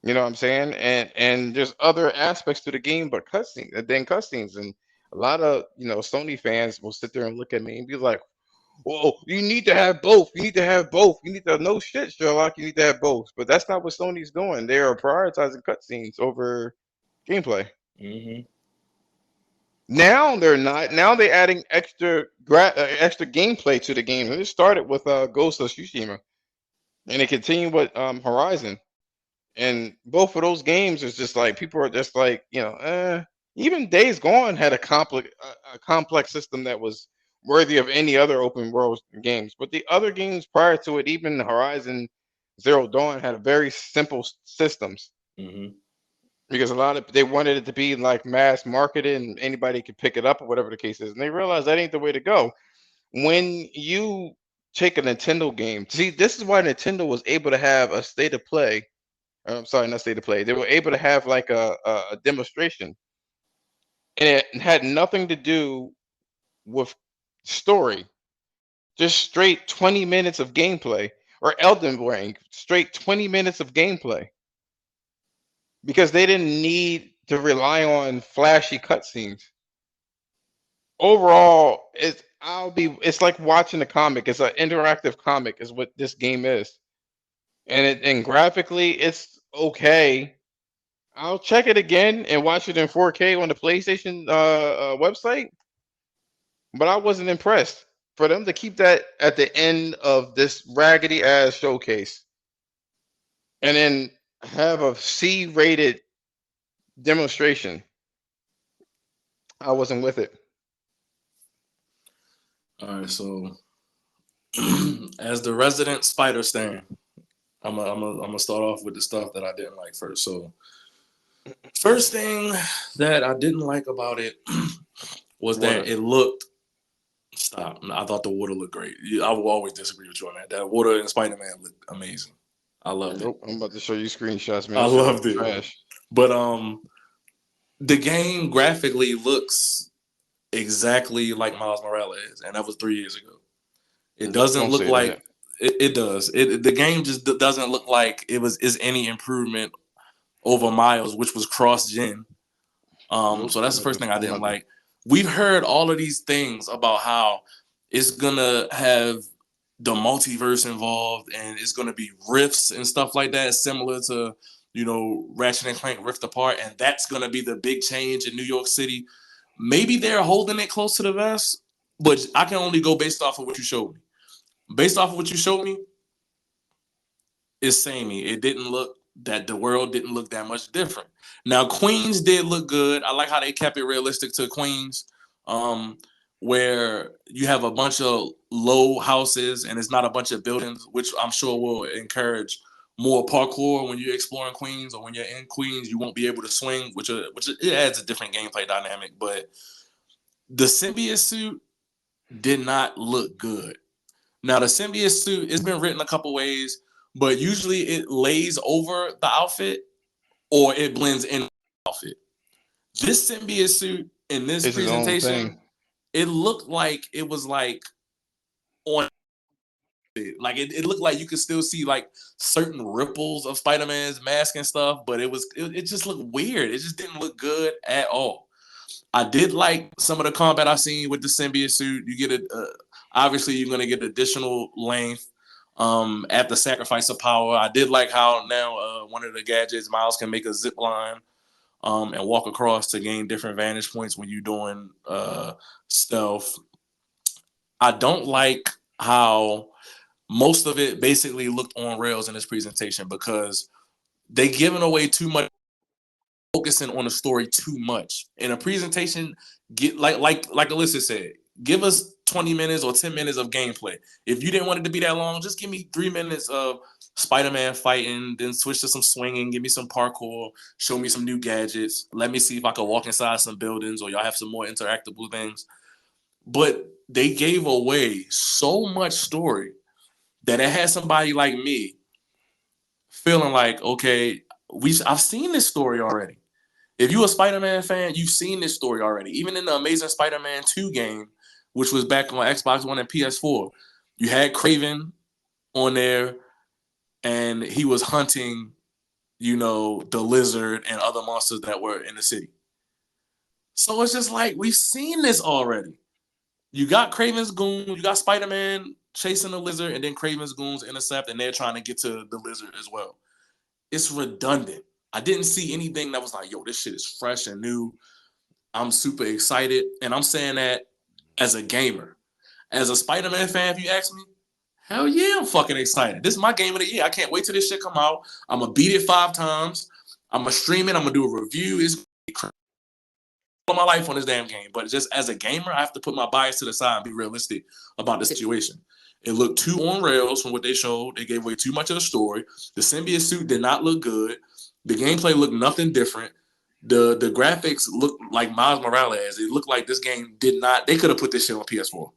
You know what I'm saying? And there's other aspects to the game, but cutscenes, and a lot of Sony fans will sit there and look at me and be like, "Whoa, you need to have both. You need to have both. You need to no shit, Sherlock. You need to have both." But that's not what Sony's doing. They are prioritizing cutscenes over gameplay. Mm-hmm. Now they're not. Now they're adding extra gameplay to the game. And it started with Ghost of Tsushima, and it continued with Horizon. And both of those games is just like people are just like Even Days Gone had a complex system that was worthy of any other open world games. But the other games prior to it, even Horizon Zero Dawn, had a very simple systems Mm-hmm. because a lot of they wanted it to be like mass marketed and anybody could pick it up or whatever the case is. And they realized that ain't the way to go. When you take a Nintendo game, see, this is why Nintendo was able to have a state of play. I'm sorry, not state of play. They were able to have like a demonstration, and it had nothing to do with story. Just straight 20 minutes of gameplay, or Elden Ring, straight 20 minutes of gameplay, because they didn't need to rely on flashy cutscenes. Overall, it's like watching a comic. It's an interactive comic, is what this game is, and graphically, it's okay. I'll check it again and watch it in 4K on the PlayStation website, but I wasn't impressed. For them to keep that at the end of this raggedy ass showcase and then have a C-rated demonstration, I wasn't with it. All right, so as the resident Spider stan, I'm gonna start off with the stuff that I didn't like first. So first thing that I didn't like about it was Water. that it looked. Stop. I thought the water looked great. I will always disagree with you on that. That water in Spider-Man looked amazing. I loved it. Nope. I'm about to show you screenshots, man. I That shit look loved it. trash. But the game graphically looks exactly like Miles Morales, and that was 3 years ago. It doesn't Don't look say like that. it does. The game just doesn't look like is any improvement over Miles, which was cross gen. Nope. So that's the first thing I I'm didn't about to. like. We've heard all of these things about how it's gonna have the multiverse involved and it's gonna be rifts and stuff like that, similar to Ratchet and Clank Rift Apart, and that's gonna be the big change in New York City. Maybe they're holding it close to the vest, but I can only go based off of what you showed me. Based off of what you showed me, it's samey. It didn't look that the world didn't look that much different. Now Queens did look good. I like how they kept it realistic to Queens, um, where you have a bunch of low houses and it's not a bunch of buildings, which I'm sure will encourage more parkour when you're exploring Queens or when you're in Queens. You won't be able to swing, which it adds a different gameplay dynamic. But the symbiote suit did not look good. Now the symbiote suit, it's been written a couple ways, but usually it lays over the outfit or it blends in the outfit. This symbiote suit in this It's his own presentation, thing. it looked like it was like on it. Like it looked like you could still see like certain ripples of Spider-Man's mask and stuff, but it just looked weird. It just didn't look good at all. I did like some of the combat I seen with the symbiote suit. You get obviously you're gonna get additional length at the sacrifice of power. I did like how now one of the gadgets, Miles can make a zip line and walk across to gain different vantage points when you're doing stealth. I don't like how most of it basically looked on rails in this presentation because they giving away too much, focusing on the story too much. In a presentation, get like Alyssa said, give us 20 minutes or 10 minutes of gameplay. If you didn't want it to be that long, just give me 3 minutes of Spider-Man fighting, then switch to some swinging, give me some parkour, show me some new gadgets. Let me see if I can walk inside some buildings or y'all have some more interactable things. But they gave away so much story that it had somebody like me feeling like, okay, I've seen this story already. If you're a Spider-Man fan, you've seen this story already. Even in the Amazing Spider-Man 2 game, which was back on Xbox One and PS4, you had Craven on there, and he was hunting, the lizard and other monsters that were in the city. So it's just like we've seen this already. You got Craven's goons, you got Spider-Man chasing the lizard, and then Craven's goons intercept, and they're trying to get to the lizard as well. It's redundant. I didn't see anything that was like, yo, this shit is fresh and new. I'm super excited. And I'm saying that as a gamer. As a Spider-Man fan, if you ask me, hell yeah, I'm fucking excited. This is my game of the year. I can't wait till this shit come out. I'm going to beat it 5 times. I'm going to stream it. I'm going to do a review. It's all my life on this damn game. But just as a gamer, I have to put my bias to the side and be realistic about the situation. It looked too on rails from what they showed. They gave away too much of the story. The symbiote suit did not look good. The gameplay looked nothing different. The graphics looked like Miles Morales. It looked like this game did not. They could have put this shit on PS4.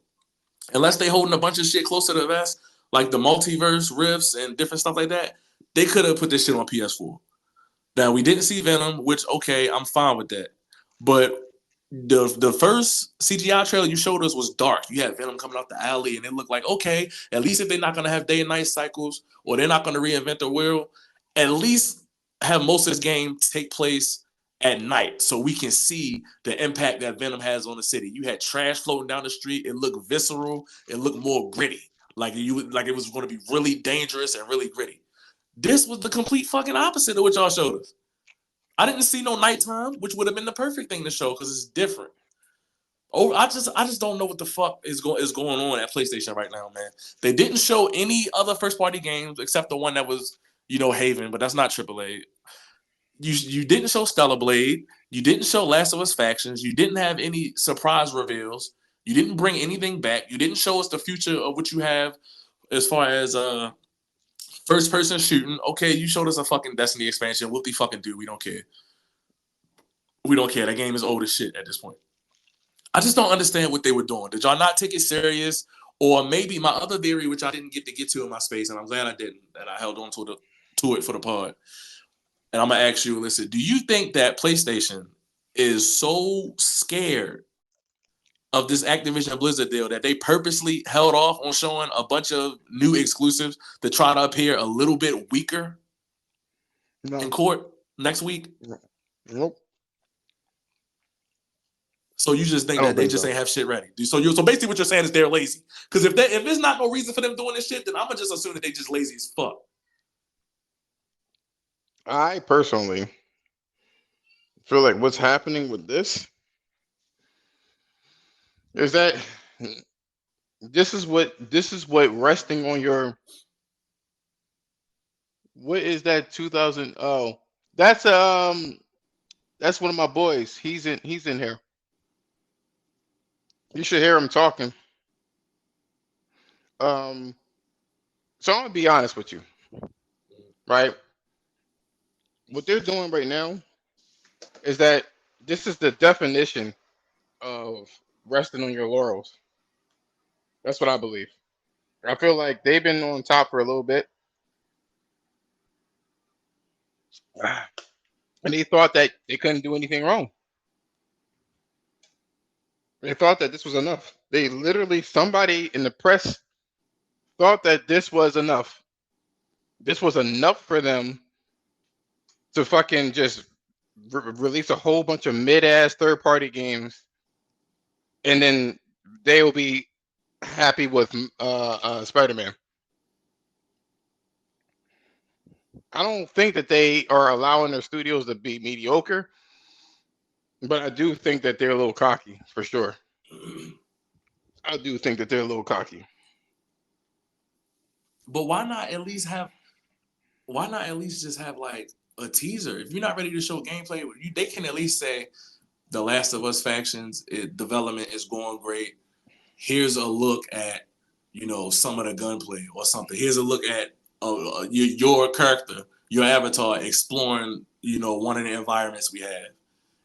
Unless they holding a bunch of shit close to the vest, like the multiverse rifts and different stuff like that. They could have put this shit on PS4. Now we didn't see Venom, which okay, I'm fine with that. But the first CGI trailer you showed us was dark. You had Venom coming out the alley, and it looked like okay, at least if they're not gonna have day and night cycles, or they're not gonna reinvent the wheel, at least have most of this game take place at night so we can see the impact that Venom has on the city. You had trash floating down the street. It looked visceral. It looked more gritty. Like it was going to be really dangerous and really gritty. This was the complete fucking opposite of what y'all showed us. I didn't see no nighttime, which would have been the perfect thing to show because it's different. Oh, I just don't know what the fuck is going on at PlayStation right now, man. They didn't show any other first party games except the one that was, Haven, but that's not AAA. You didn't show Stellar Blade. You didn't show Last of Us Factions. You didn't have any surprise reveals. You didn't bring anything back. You didn't show us the future of what you have as far as first person shooting. Okay, you showed us a fucking Destiny expansion. What the fucking do? We don't care. We don't care. That game is old as shit at this point. I just don't understand what they were doing. Did y'all not take it serious? Or maybe my other theory, which I didn't get to in my space, and I'm glad I didn't, that I held on to it for the pod. And I'm gonna ask you, listen, do you think that PlayStation is so scared of this Activision Blizzard deal that they purposely held off on showing a bunch of new exclusives to try to appear a little bit weaker in court next week? Nope. So you just think that they just ain't have shit ready. So basically what you're saying is they're lazy. Because if there's not no reason for them doing this shit, then I'm gonna just assume that they just lazy as fuck. I personally feel like what's happening with this is that this is what resting on your, what is that 2000, oh, that's one of my boys. He's in here. You should hear him talking. So I'm gonna be honest with you, right? What they're doing right now is that this is the definition of resting on your laurels. That's what I believe. I feel like they've been on top for a little bit, and they thought that they couldn't do anything wrong. They thought that this was enough. They literally, somebody in the press thought that this was enough. This was enough for them to fucking just release a whole bunch of mid-ass third-party games, and then they will be happy with Spider-Man. I don't think that they are allowing their studios to be mediocre, but I do think that they're a little cocky, for sure. I do think that they're a little cocky. But why not at least just have like a teaser? If you're not ready to show gameplay, they can at least say the Last of Us factions development is going great. Here's a look at, some of the gunplay or something. Here's a look at your character, your avatar exploring, one of the environments we have,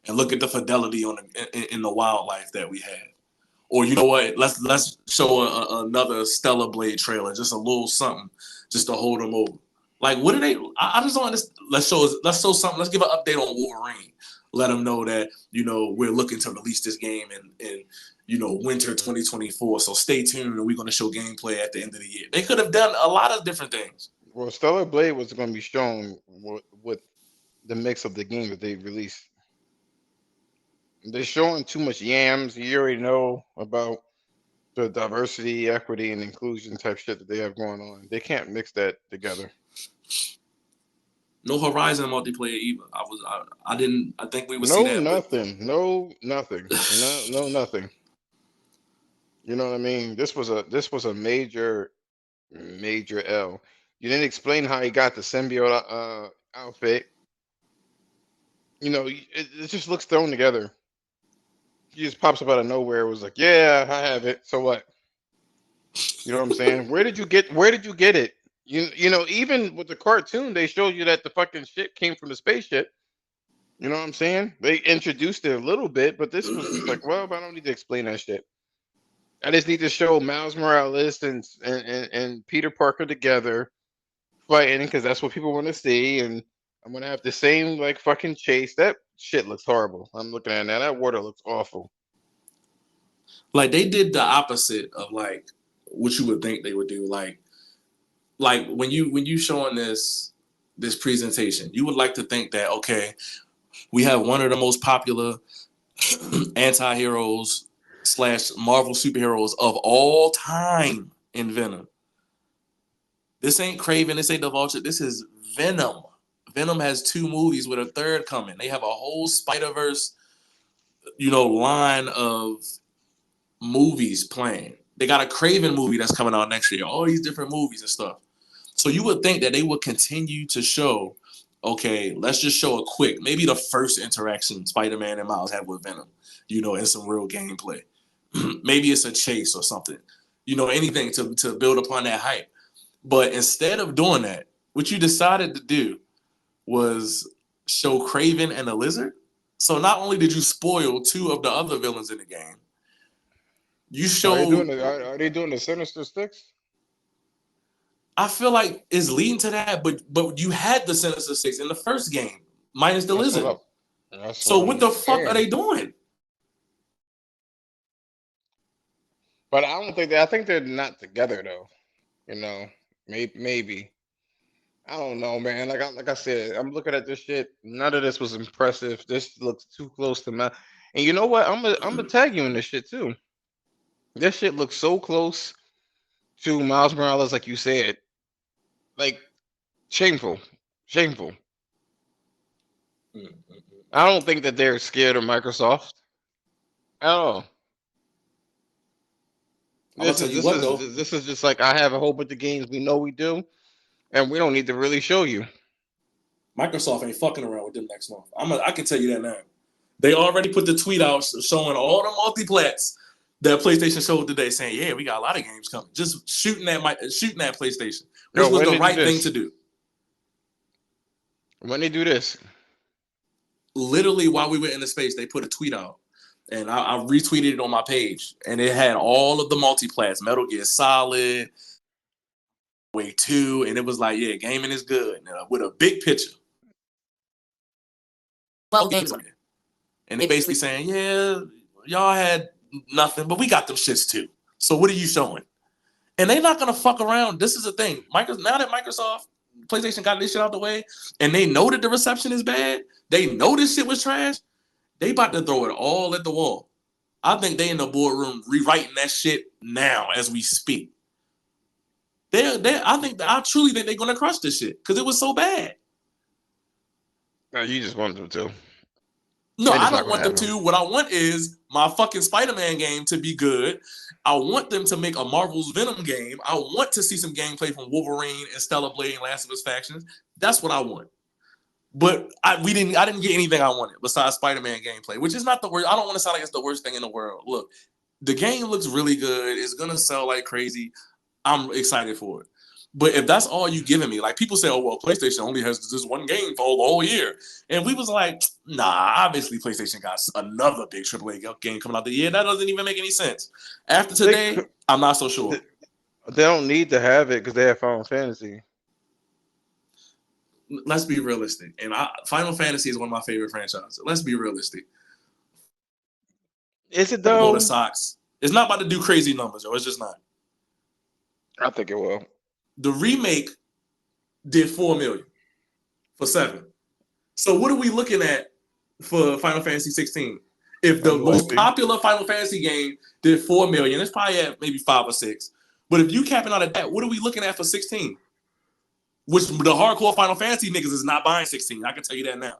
and look at the fidelity in the wildlife that we have. Or you know what? Let's show another Stellar Blade trailer, just a little something, just to hold them over. Like, what do they? I just don't understand. Let's show something. Let's give an update on Wolverine. Let them know that we're looking to release this game in winter 2024. So stay tuned, and we're going to show gameplay at the end of the year. They could have done a lot of different things. Well, Stellar Blade was going to be shown with the mix of the game that they released. They're showing too much yams. You already know about the diversity, equity, and inclusion type shit that they have going on. They can't mix that together. No Horizon multiplayer either. I think we would see that. Nothing. No, nothing. No, nothing. You know what I mean? This was a major L. You didn't explain how he got the symbiote outfit. It just looks thrown together. He just pops up out of nowhere. It was like, yeah, I have it. So what? You know what I'm saying? Where did you get it? Even with the cartoon, they showed you that the fucking shit came from the spaceship. You know what I'm saying? They introduced it a little bit, but this was just like, well, I don't need to explain that shit. I just need to show Miles Morales and Peter Parker together fighting, because that's what people want to see, and I'm gonna have the same like fucking chase. That shit looks horrible. I'm looking at it now. That water looks awful. Like, they did the opposite of like what you would think they would do. Like when you showing this presentation, you would like to think that, okay, we have one of the most popular anti-heroes / Marvel superheroes of all time in Venom. This ain't Kraven, this ain't the Vulture, this is Venom. Venom has 2 movies with a third coming. They have a whole Spider-Verse, line of movies playing. They got a Kraven movie that's coming out next year. All these different movies and stuff. So you would think that they would continue to show, okay, let's just show a quick, maybe the first interaction Spider-Man and Miles had with Venom, in some real gameplay. maybe it's a chase or something. You know, anything to build upon that hype. But instead of doing that, what you decided to do was show Craven and the Lizard. So not only did you spoil two of the other villains in the game, you showed. Are they doing the Sinister Six? I feel like it's leading to that, but you had the Sinister Six in the first game, minus the Lizard. So what the fuck are they doing? But I don't think I think they're not together though. You know, maybe. I don't know, man. Like I said, I'm looking at this shit. None of this was impressive. This looks too close to my. And you know what? I'm gonna tag you in this shit too. This shit looks so close to Miles Morales, like you said. Like shameful, shameful. I don't think that they're scared of Microsoft at all. This is just like I have a whole bunch of games we know we do, and we don't need to really show you. Microsoft ain't fucking around with them next month. I can tell you that now. They already put the tweet out showing all the multiplats that PlayStation showed today, saying, "Yeah, we got a lot of games coming." Just shooting at PlayStation, which was the right thing to do. When they do this, literally while we were in the space, they put a tweet out, and I retweeted it on my page, and it had all of the multiplats: Metal Gear Solid, Way 2, and it was like, "Yeah, gaming is good," with a big picture. Well, games on it. And they basically saying, yeah, y'all had nothing, but we got them shits too. So what are you showing? And they're not gonna fuck around. This is the thing. Now that Microsoft, PlayStation got this shit out the way, and they know that the reception is bad, they know this shit was trash, they about to throw it all at the wall. I think they in the boardroom rewriting that shit now as we speak. I truly think they're gonna crush this shit because it was so bad. No, you just want them to. No, I don't want them to. What I want is my fucking Spider-Man game to be good. I want them to make a Marvel's Venom game. I want to see some gameplay from Wolverine and Stellar Blade and Last of Us factions. That's what I want. But I didn't get anything I wanted besides Spider-Man gameplay, which is not the worst. I don't want to sound like it's the worst thing in the world. Look, the game looks really good. It's gonna sell like crazy. I'm excited for it. But if that's all you giving me, like people say, oh, well, PlayStation only has this one game for the whole year. And we was like, nah, obviously PlayStation got another big AAA game coming out the year. That doesn't even make any sense. After today, I'm not so sure. They don't need to have it because they have Final Fantasy. Let's be realistic. And Final Fantasy is one of my favorite franchises. Let's be realistic. Is it though? The socks. It's not about to do crazy numbers, or it's just not. I think it will. The remake did 4 million for 7. So what are we looking at for Final Fantasy 16? If the most popular Final Fantasy game did 4 million, it's probably at maybe 5 or 6. But if you capping out at that, what are we looking at for 16? Which the hardcore Final Fantasy niggas is not buying 16. I can tell you that now.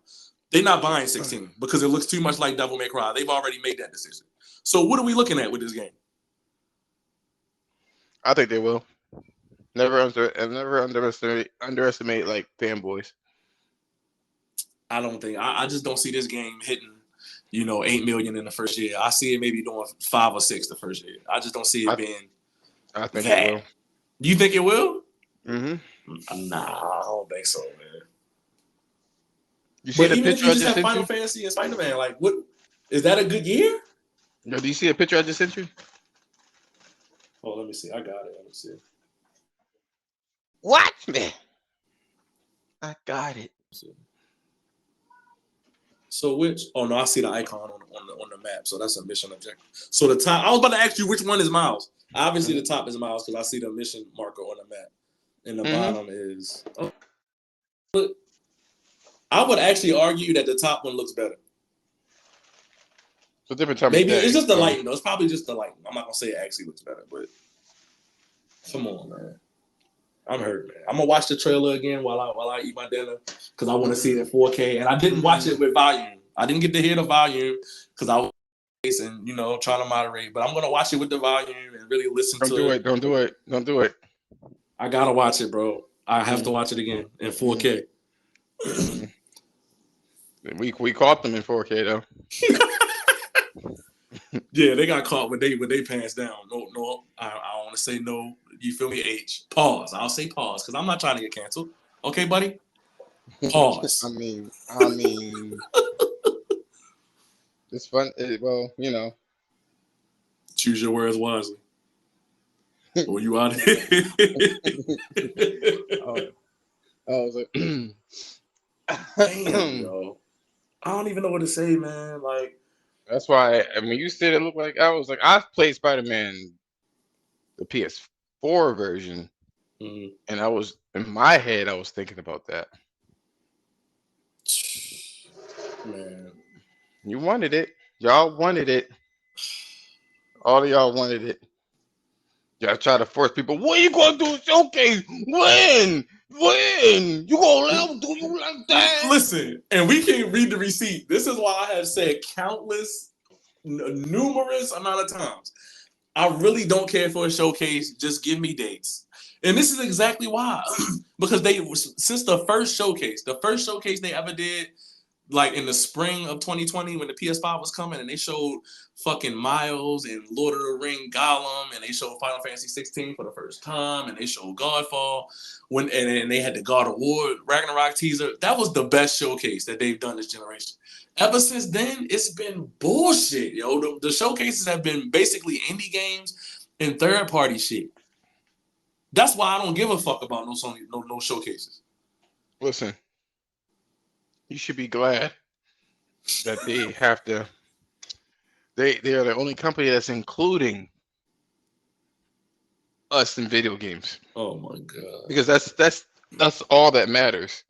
They're not buying 16 because it looks too much like Devil May Cry. They've already made that decision. So what are we looking at with this game? I think they will. Never underestimate like fanboys. I don't think I just don't see this game hitting, 8 million in the first year. I see it maybe doing 5 or 6 the first year. I just don't see it being. I think it will. You think it will? Mm-hmm. Nah, I don't think so, man. You see the picture if you just have Final Fantasy and Spider-Man, like, what is that a good year? No, do you see a picture I just sent you? Oh, let me see. I got it. Let me see. Watch me. I got it. So which? Oh no, I see the icon on the map. So that's a mission objective. So the top. I was about to ask you which one is Miles. Obviously, the top is Miles because I see the mission marker on the map, and the bottom is. Oh, but I would actually argue that the top one looks better. It's a different time. Maybe it's just the lighting. Though. It's probably just the lighting. I'm not gonna say it actually looks better, but come on, man. I'm hurt, man. I'm gonna watch the trailer again while I eat my dinner because I want to see it in 4K. And I didn't watch it with volume. I didn't get to hear the volume because I was and trying to moderate. But I'm gonna watch it with the volume and really listen to it. Don't do it. I gotta watch it, bro. I have to watch it again in 4K. We caught them in 4K though. Yeah, they got caught with they pants down. No, I want to say no. You feel me? H. Pause. I'll say pause because I'm not trying to get canceled. Okay, buddy. I Pause. mean, it's fun. Well, you know. Choose your words wisely. Or you out here. I was like, Damn, yo. I don't even know what to say, man. Like, that's why. I mean, you said it looked like I was like, I've played Spider-Man, the PS4 version, and I was in my head, I was thinking about that. man. You wanted it. Y'all wanted it. All of y'all wanted it. Y'all try to force people. What you gonna do? Showcase? When? When? You gonna let them do you like that? Listen, and we can read the receipt. This is why I have said countless, numerous amount of times. I really don't care for a showcase. Just give me dates. And this is exactly why. Because since the first showcase they ever did, like in the spring of 2020 when the PS5 was coming, and they showed fucking Miles and Lord of the Ring Gollum, and they showed Final Fantasy 16 for the first time, and they showed Godfall, and they had the God of War Ragnarok teaser. That was the best showcase that they've done this generation. Ever since then, it's been bullshit, yo. The showcases have been basically indie games and third-party shit. That's why I don't give a fuck about no showcases. Listen, you should be glad that they have to. They are the only company that's including us in video games. Oh my god! Because that's all that matters.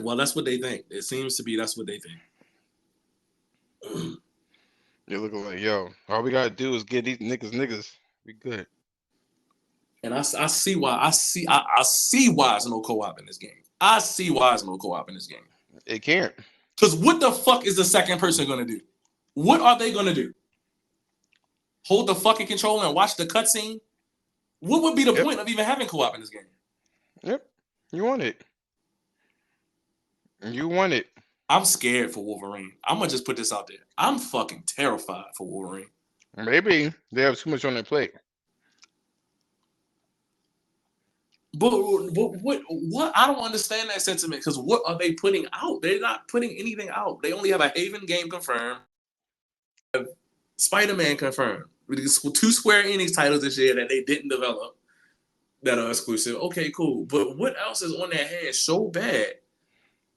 Well, that's what they think. It seems to be that's what they think. You're looking like, yo, all we gotta do is get these niggas. We good. And I see why. I see why there's no co-op in this game. I see why there's no co-op in this game. It can't. Because what the fuck is the second person gonna do? What are they gonna do? Hold the fucking controller and watch the cutscene? What would be the point of even having co-op in this game? Yep. You want it. You want it. I'm scared for Wolverine. I'm gonna just put this out there. I'm fucking terrified for Wolverine. Maybe they have too much on their plate. But what? I don't understand that sentiment because what are they putting out? They're not putting anything out. They only have a Haven game confirmed, Spider-Man confirmed. With these 2 Square Enix titles this year that they didn't develop that are exclusive. Okay, cool. But what else is on their hands so bad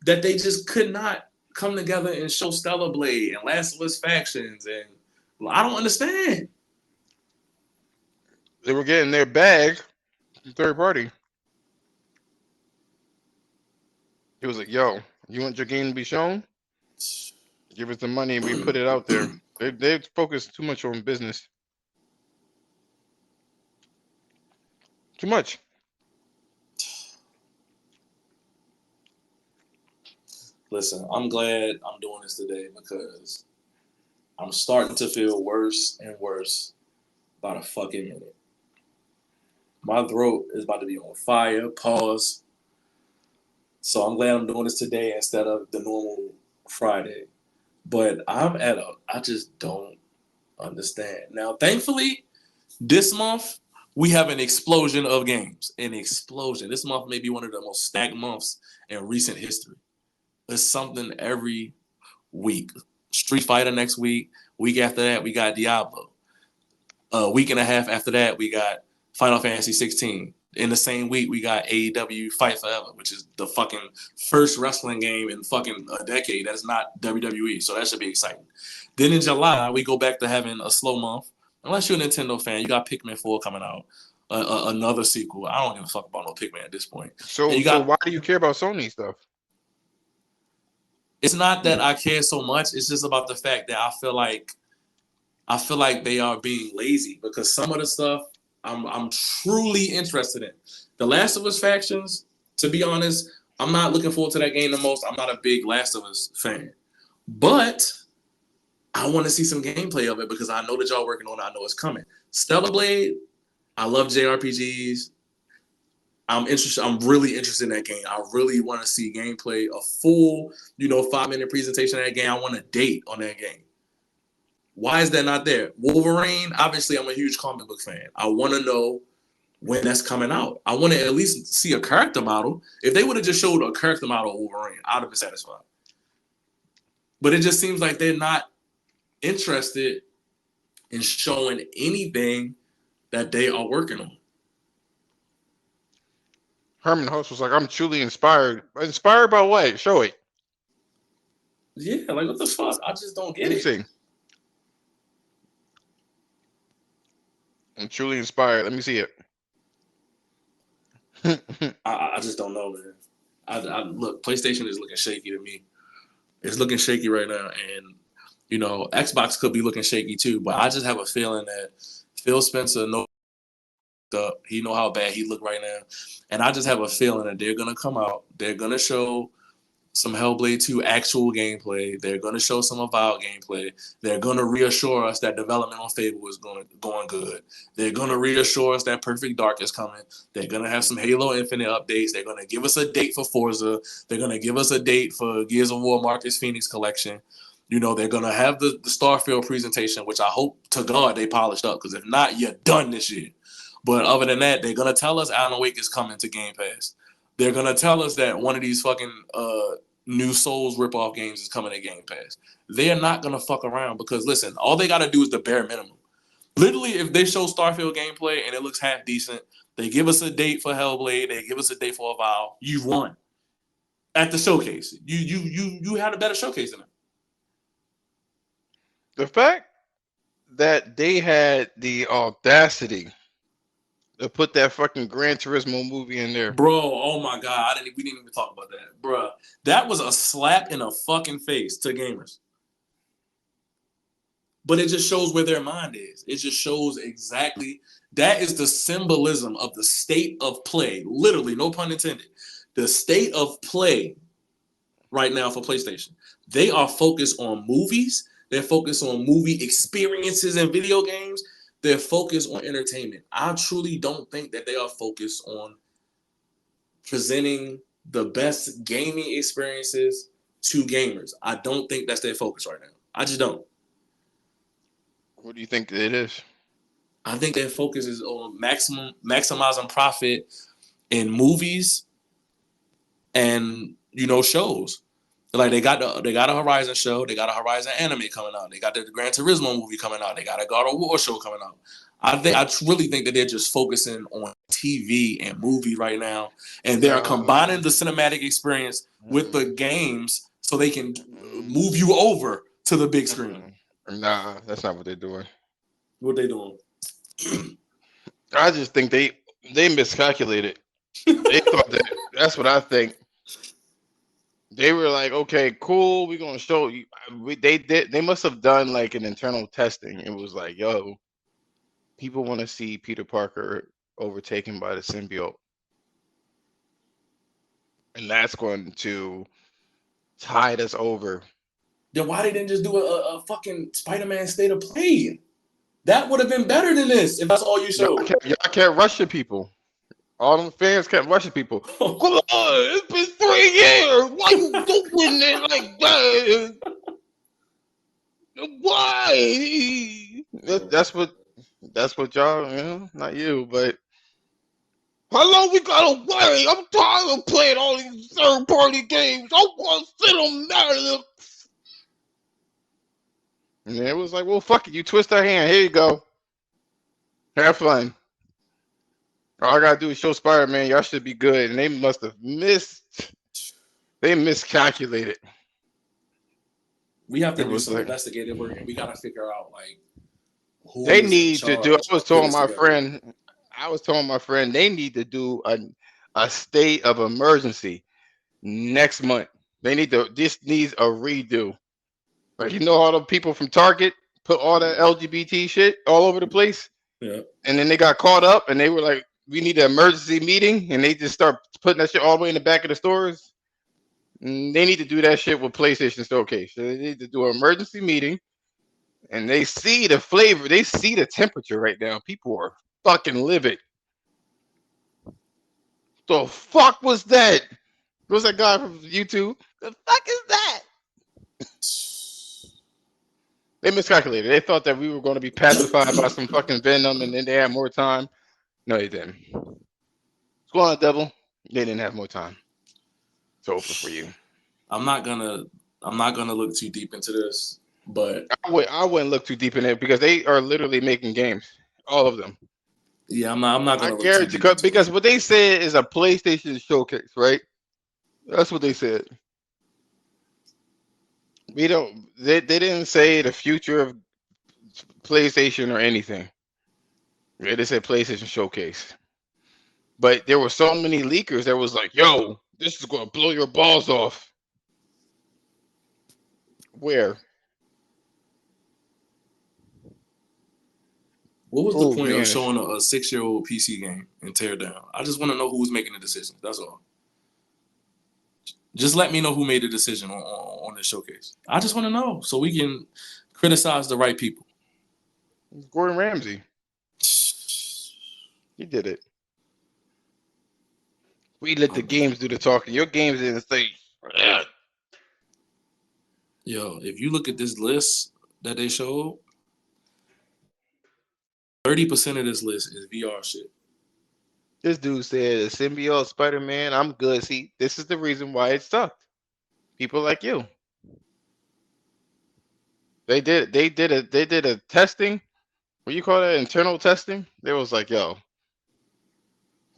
that they just could not come together and show Stellar Blade and Last of Us Factions? And I don't understand. They were getting their bag from third party. He was like, yo, you want your game to be shown? Give us the money and we put it out there. They focus too much on business. Too much. Listen, I'm glad I'm doing this today because I'm starting to feel worse and worse by the fucking minute. My throat is about to be on fire. Pause. So I'm glad I'm doing this today instead of the normal Friday. But I just don't understand. Now, thankfully, this month, we have an explosion of games. An explosion. This month may be one of the most stacked months in recent history. There's something every week. Street Fighter next week. Week after that, we got Diablo. A week and a half after that, we got Final Fantasy 16. In the same week, we got AEW Fight Forever, which is the fucking first wrestling game in fucking a decade that's not WWE. So that should be exciting. Then in July, we go back to having a slow month. Unless you're a Nintendo fan, you got Pikmin 4 coming out. Another sequel. I don't give a fuck about no Pikmin at this point. So why do you care about Sony stuff? It's not that I care so much. It's just about the fact that I feel like they are being lazy because some of the stuff I'm truly interested in. The Last of Us Factions, to be honest, I'm not looking forward to that game the most. I'm not a big Last of Us fan. But I want to see some gameplay of it because I know that y'all working on it. I know it's coming. Stellar Blade, I love JRPGs. I'm interested. I'm really interested in that game. I really want to see gameplay, a full, 5-minute presentation of that game. I want a date on that game. Why is that not there? Wolverine, obviously, I'm a huge comic book fan. I want to know when that's coming out. I want to at least see a character model. If they would have just showed a character model of Wolverine, I'd have been satisfied. But it just seems like they're not interested in showing anything that they are working on. Herman Host was like, I'm truly inspired. Inspired by what? Show it. Yeah, like what the fuck? I just don't get Let me it. see. I'm truly inspired. Let me see it. I just don't know, man. I look, PlayStation is looking shaky to me. It's looking shaky right now, and Xbox could be looking shaky too. But I just have a feeling that Phil Spencer knows up. He know how bad he look right now, and I just have a feeling that they're gonna come out. They're gonna show some Hellblade 2 actual gameplay. They're gonna show some Avowed gameplay. They're gonna reassure us that development on Fable is going good. They're gonna reassure us that Perfect Dark is coming. They're gonna have some Halo Infinite updates. They're gonna give us a date for Forza. They're gonna give us a date for Gears of War Marcus Phoenix collection. They're gonna have the Starfield presentation, which I hope to God they polished up, because if not, you're done this year. But other than that, they're gonna tell us Alan Wake is coming to Game Pass. They're gonna tell us that one of these fucking new Souls ripoff games is coming to Game Pass. They're not gonna fuck around, because listen, all they gotta do is the bare minimum. Literally, if they show Starfield gameplay and it looks half decent, they give us a date for Hellblade, they give us a date for Avowed, you won at the showcase. You had a better showcase than them. The fact that they had the audacity to put that fucking Gran Turismo movie in there. Bro, oh my God. We didn't even talk about that. Bro, that was a slap in the fucking face to gamers. But it just shows where their mind is. It just shows exactly, that is the symbolism of the state of play. Literally, no pun intended. The state of play right now for PlayStation. They are focused on movies. They're focused on movie experiences and video games. They're focused on entertainment. I truly don't think that they are focused on presenting the best gaming experiences to gamers. I don't think that's their focus right now. I just don't. What do you think it is? I think their focus is on maximizing profit in movies and shows. Like they got a Horizon show, they got a Horizon anime coming out, they got the Gran Turismo movie coming out, they got a God of War show coming out. I really think that they're just focusing on TV and movie right now, and they're combining the cinematic experience with the games so they can move you over to the big screen. Nah, that's not what they're doing. What they doing? I just think they miscalculated. They thought that's what I think. They were like, okay, cool, we're gonna show you. They must have done like an internal testing. It was like, yo, people want to see Peter Parker overtaken by the symbiote, and that's going to tide us over. Then why they didn't just do a fucking Spider-Man State of Play? That would have been better than this if that's all you showed. Y'all can't rush the people. All them fans can't rush the people. Come on, it's been 3 years. Why you doing it like that? Why? That's what y'all, not you, but how long we gotta wait? I'm tired of playing all these third-party games. I want to sit on Netflix. And it was like, well, fuck it. You twist her hand. Here you go. Have fun. All I gotta do is show Spider-Man. Y'all should be good. And they must have they miscalculated. We have to do some investigative work, and we gotta figure out who they need to do. I was telling my friend they need to do a state of emergency next month. This needs a redo. Like, all the people from Target put all that LGBT shit all over the place. Yeah. And then they got caught up and they were like, we need an emergency meeting. And they just start putting that shit all the way in the back of the stores. And they need to do that shit with PlayStation Showcase. So they need to do an emergency meeting. And they see the flavor. They see the temperature right now. People are fucking livid. The fuck was that? What's that guy from YouTube? The fuck is that? They miscalculated. They thought that we were going to be pacified by some fucking venom, and then they had more time. No, they didn't. What's going on, devil? They didn't have more time. It's over for you. I'm not gonna look too deep into this, but I wouldn't look too deep in it because they are literally making games, all of them. yeah, I'm not I gonna look too guarantee deep into because it. what they said is a PlayStation showcase, right? That's what they said. We don't. They didn't say the future of PlayStation or anything. They just said PlayStation showcase. But there were so many leakers that was like, "Yo, this is gonna blow your balls off." Where? What was the Oh, point be of honest. showing a 6-year-old PC game and tear down? I just want to know who's making the decisions. That's all. Just let me know who made the decision on this showcase. I just want to know so we can criticize the right people. Gordon Ramsay. He did it. We let the games do the talking. Your games didn't say. Yo, if you look at this list that they showed, 30% of this list is VR shit. This dude said, "Symbiote Spider-Man, I'm good." See, this is the reason why it sucked. People like you. They did a testing. What you call that? Internal testing. They was like, "Yo,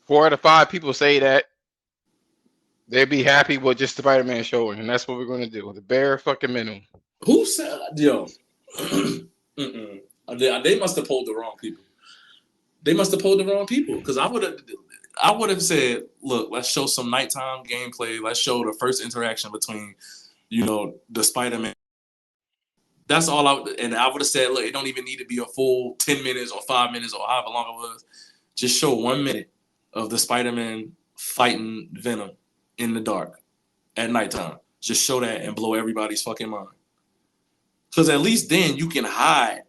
4 out of 5 people say that they'd be happy with just Spider-Man showing, and that's what we're gonna do. The bare fucking minimum." Who said, yo? They must have polled the wrong people. They must have polled the wrong people because I would have said, look, let's show some nighttime gameplay. Let's show the first interaction between, the Spider-Man. That's all and I would have said, look, it don't even need to be a full 10 minutes or 5 minutes or however long it was. Just show 1 minute of the Spider-Man fighting Venom in the dark at nighttime. Just show that and blow everybody's fucking mind. Because at least then you can hide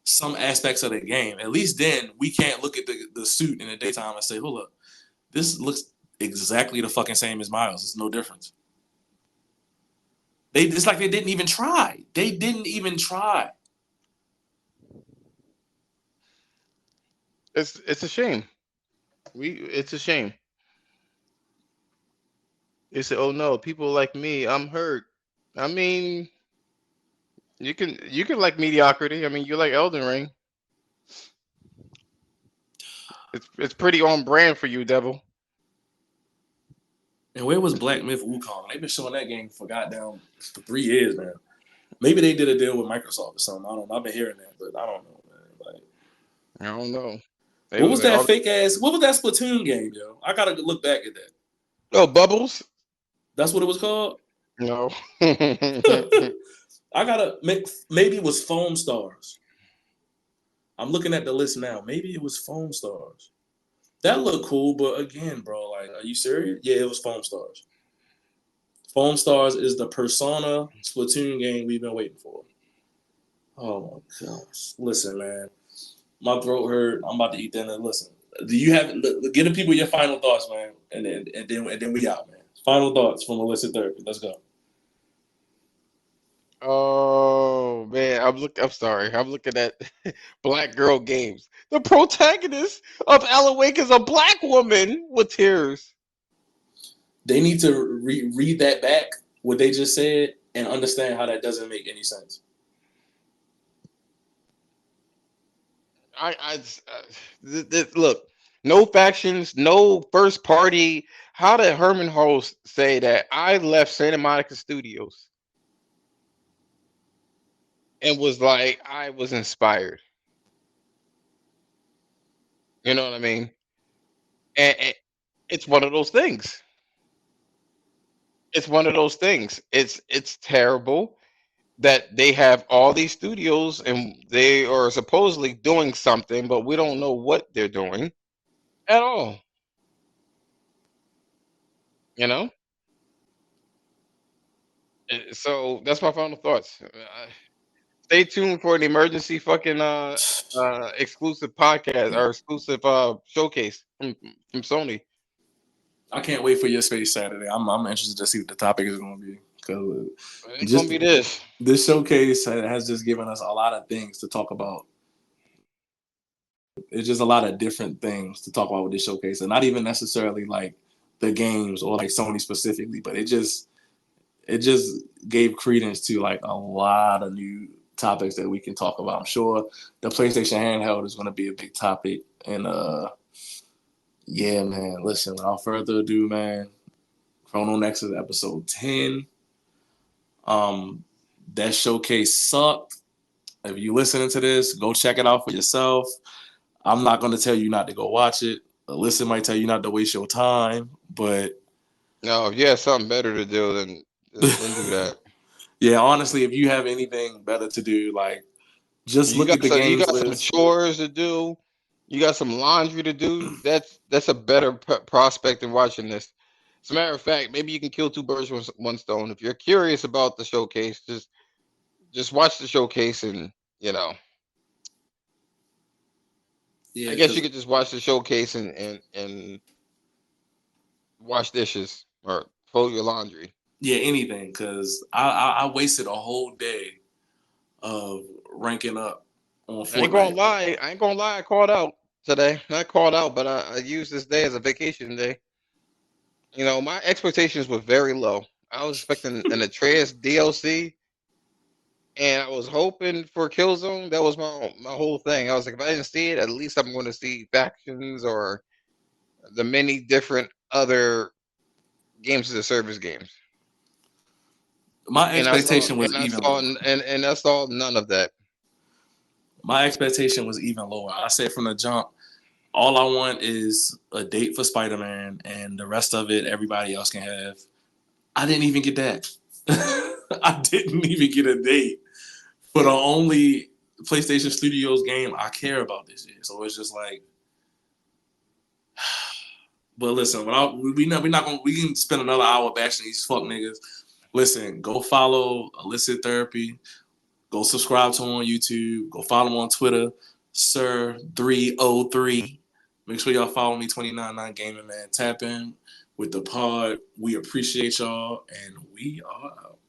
some aspects of the game. At least then we can't look at the suit in the daytime and say, hold up, this looks exactly the fucking same as Miles. There's no difference. It's like they didn't even try. They didn't even try. It's a shame. It's a shame. They said, "Oh no, people like me. I'm hurt." I mean, you can like mediocrity. I mean, you like Elden Ring. It's pretty on brand for you, Devil. And where was Black Myth Wukong? They've been showing that game for 3 years now. Maybe they did a deal with Microsoft or something. I don't know. I've been hearing that, but I don't know, man. Like, I don't know. what was that fake ass? What was that Splatoon game, yo? I gotta look back at that. Oh, Bubbles? That's what it was called. No. I gotta maybe it was Foam Stars. I'm looking at the list now. Maybe it was Foam Stars. That looked cool, but again, bro, like, are you serious? Yeah, it was Foam Stars. Foam Stars is the Persona Splatoon game we've been waiting for. Oh my gosh! Listen, man, my throat hurt. I'm about to eat dinner. Listen, do you have give the people your final thoughts, man, and then we out, man. Final thoughts from Illicit Therapy. Let's go. Oh man, I'm sorry. I'm looking at Black Girl Games. The protagonist of Alan Wake is a black woman with tears. They need to read that back, what they just said, and understand how that doesn't make any sense. Look, no factions, no first party. How did Herman Hulse say that? I left Santa Monica Studios and was like, I was inspired. You know what I mean? And it's one of those things. It's one of those things. It's terrible that they have all these studios and they are supposedly doing something, but we don't know what they're doing at all. You know? So that's my final thoughts. Stay tuned for an emergency fucking exclusive podcast or exclusive showcase from Sony. I can't wait for your space Saturday. I'm interested to see what the topic is going to be because It's just gonna be this. this showcase has just given us a lot of things to talk about. It's just a lot of different things to talk about with this showcase, and not even necessarily like the games or like Sony specifically, but it just gave credence to like a lot of new topics that we can talk about. I'm sure the PlayStation handheld is going to be a big topic, and yeah, man. Listen, without further ado, man, ChronoNexus episode 10. Um, that showcase sucked. If you listening to this, go check it out for yourself. I'm not going to tell you not to go watch it. Alyssa might tell you not to waste your time, but No, if you have something better to do, then do that. yeah, honestly, if you have anything better to do, like just You look at got the some you games got some list. chores to do. You got some laundry to do. That's a better prospect than watching this. As a matter of fact, maybe you can kill two birds with one stone. If you're curious about the showcase, just watch the showcase, and you know, Yeah, I guess you because could just watch the showcase and wash dishes or fold your laundry. yeah, anything. Because I wasted a whole day of ranking up on Fortnite. I ain't gonna lie. I called out today. Not called out, but I used this day as a vacation day. You know, my expectations were very low. I was expecting an Atreus DLC, and I was hoping for Killzone. That was my whole thing. I was like, if I didn't see it, at least I'm going to see factions or the many different other games as a service games. My expectation was And I even saw lower. and I saw none of that. My expectation was even lower. I said from the jump, all I want is a date for Spider Man, and the rest of it, everybody else can have. I didn't even get that. I didn't even get a date for the only PlayStation Studios game I care about this year. So it's just like, but listen, we can spend another hour bashing these fuck niggas. Listen, go follow Illicit Therapy. Go subscribe to him on YouTube. Go follow him on Twitter, Sir303. Make sure y'all follow me, 299 Gaming Man. Tap in with the pod. We appreciate y'all, and we are out.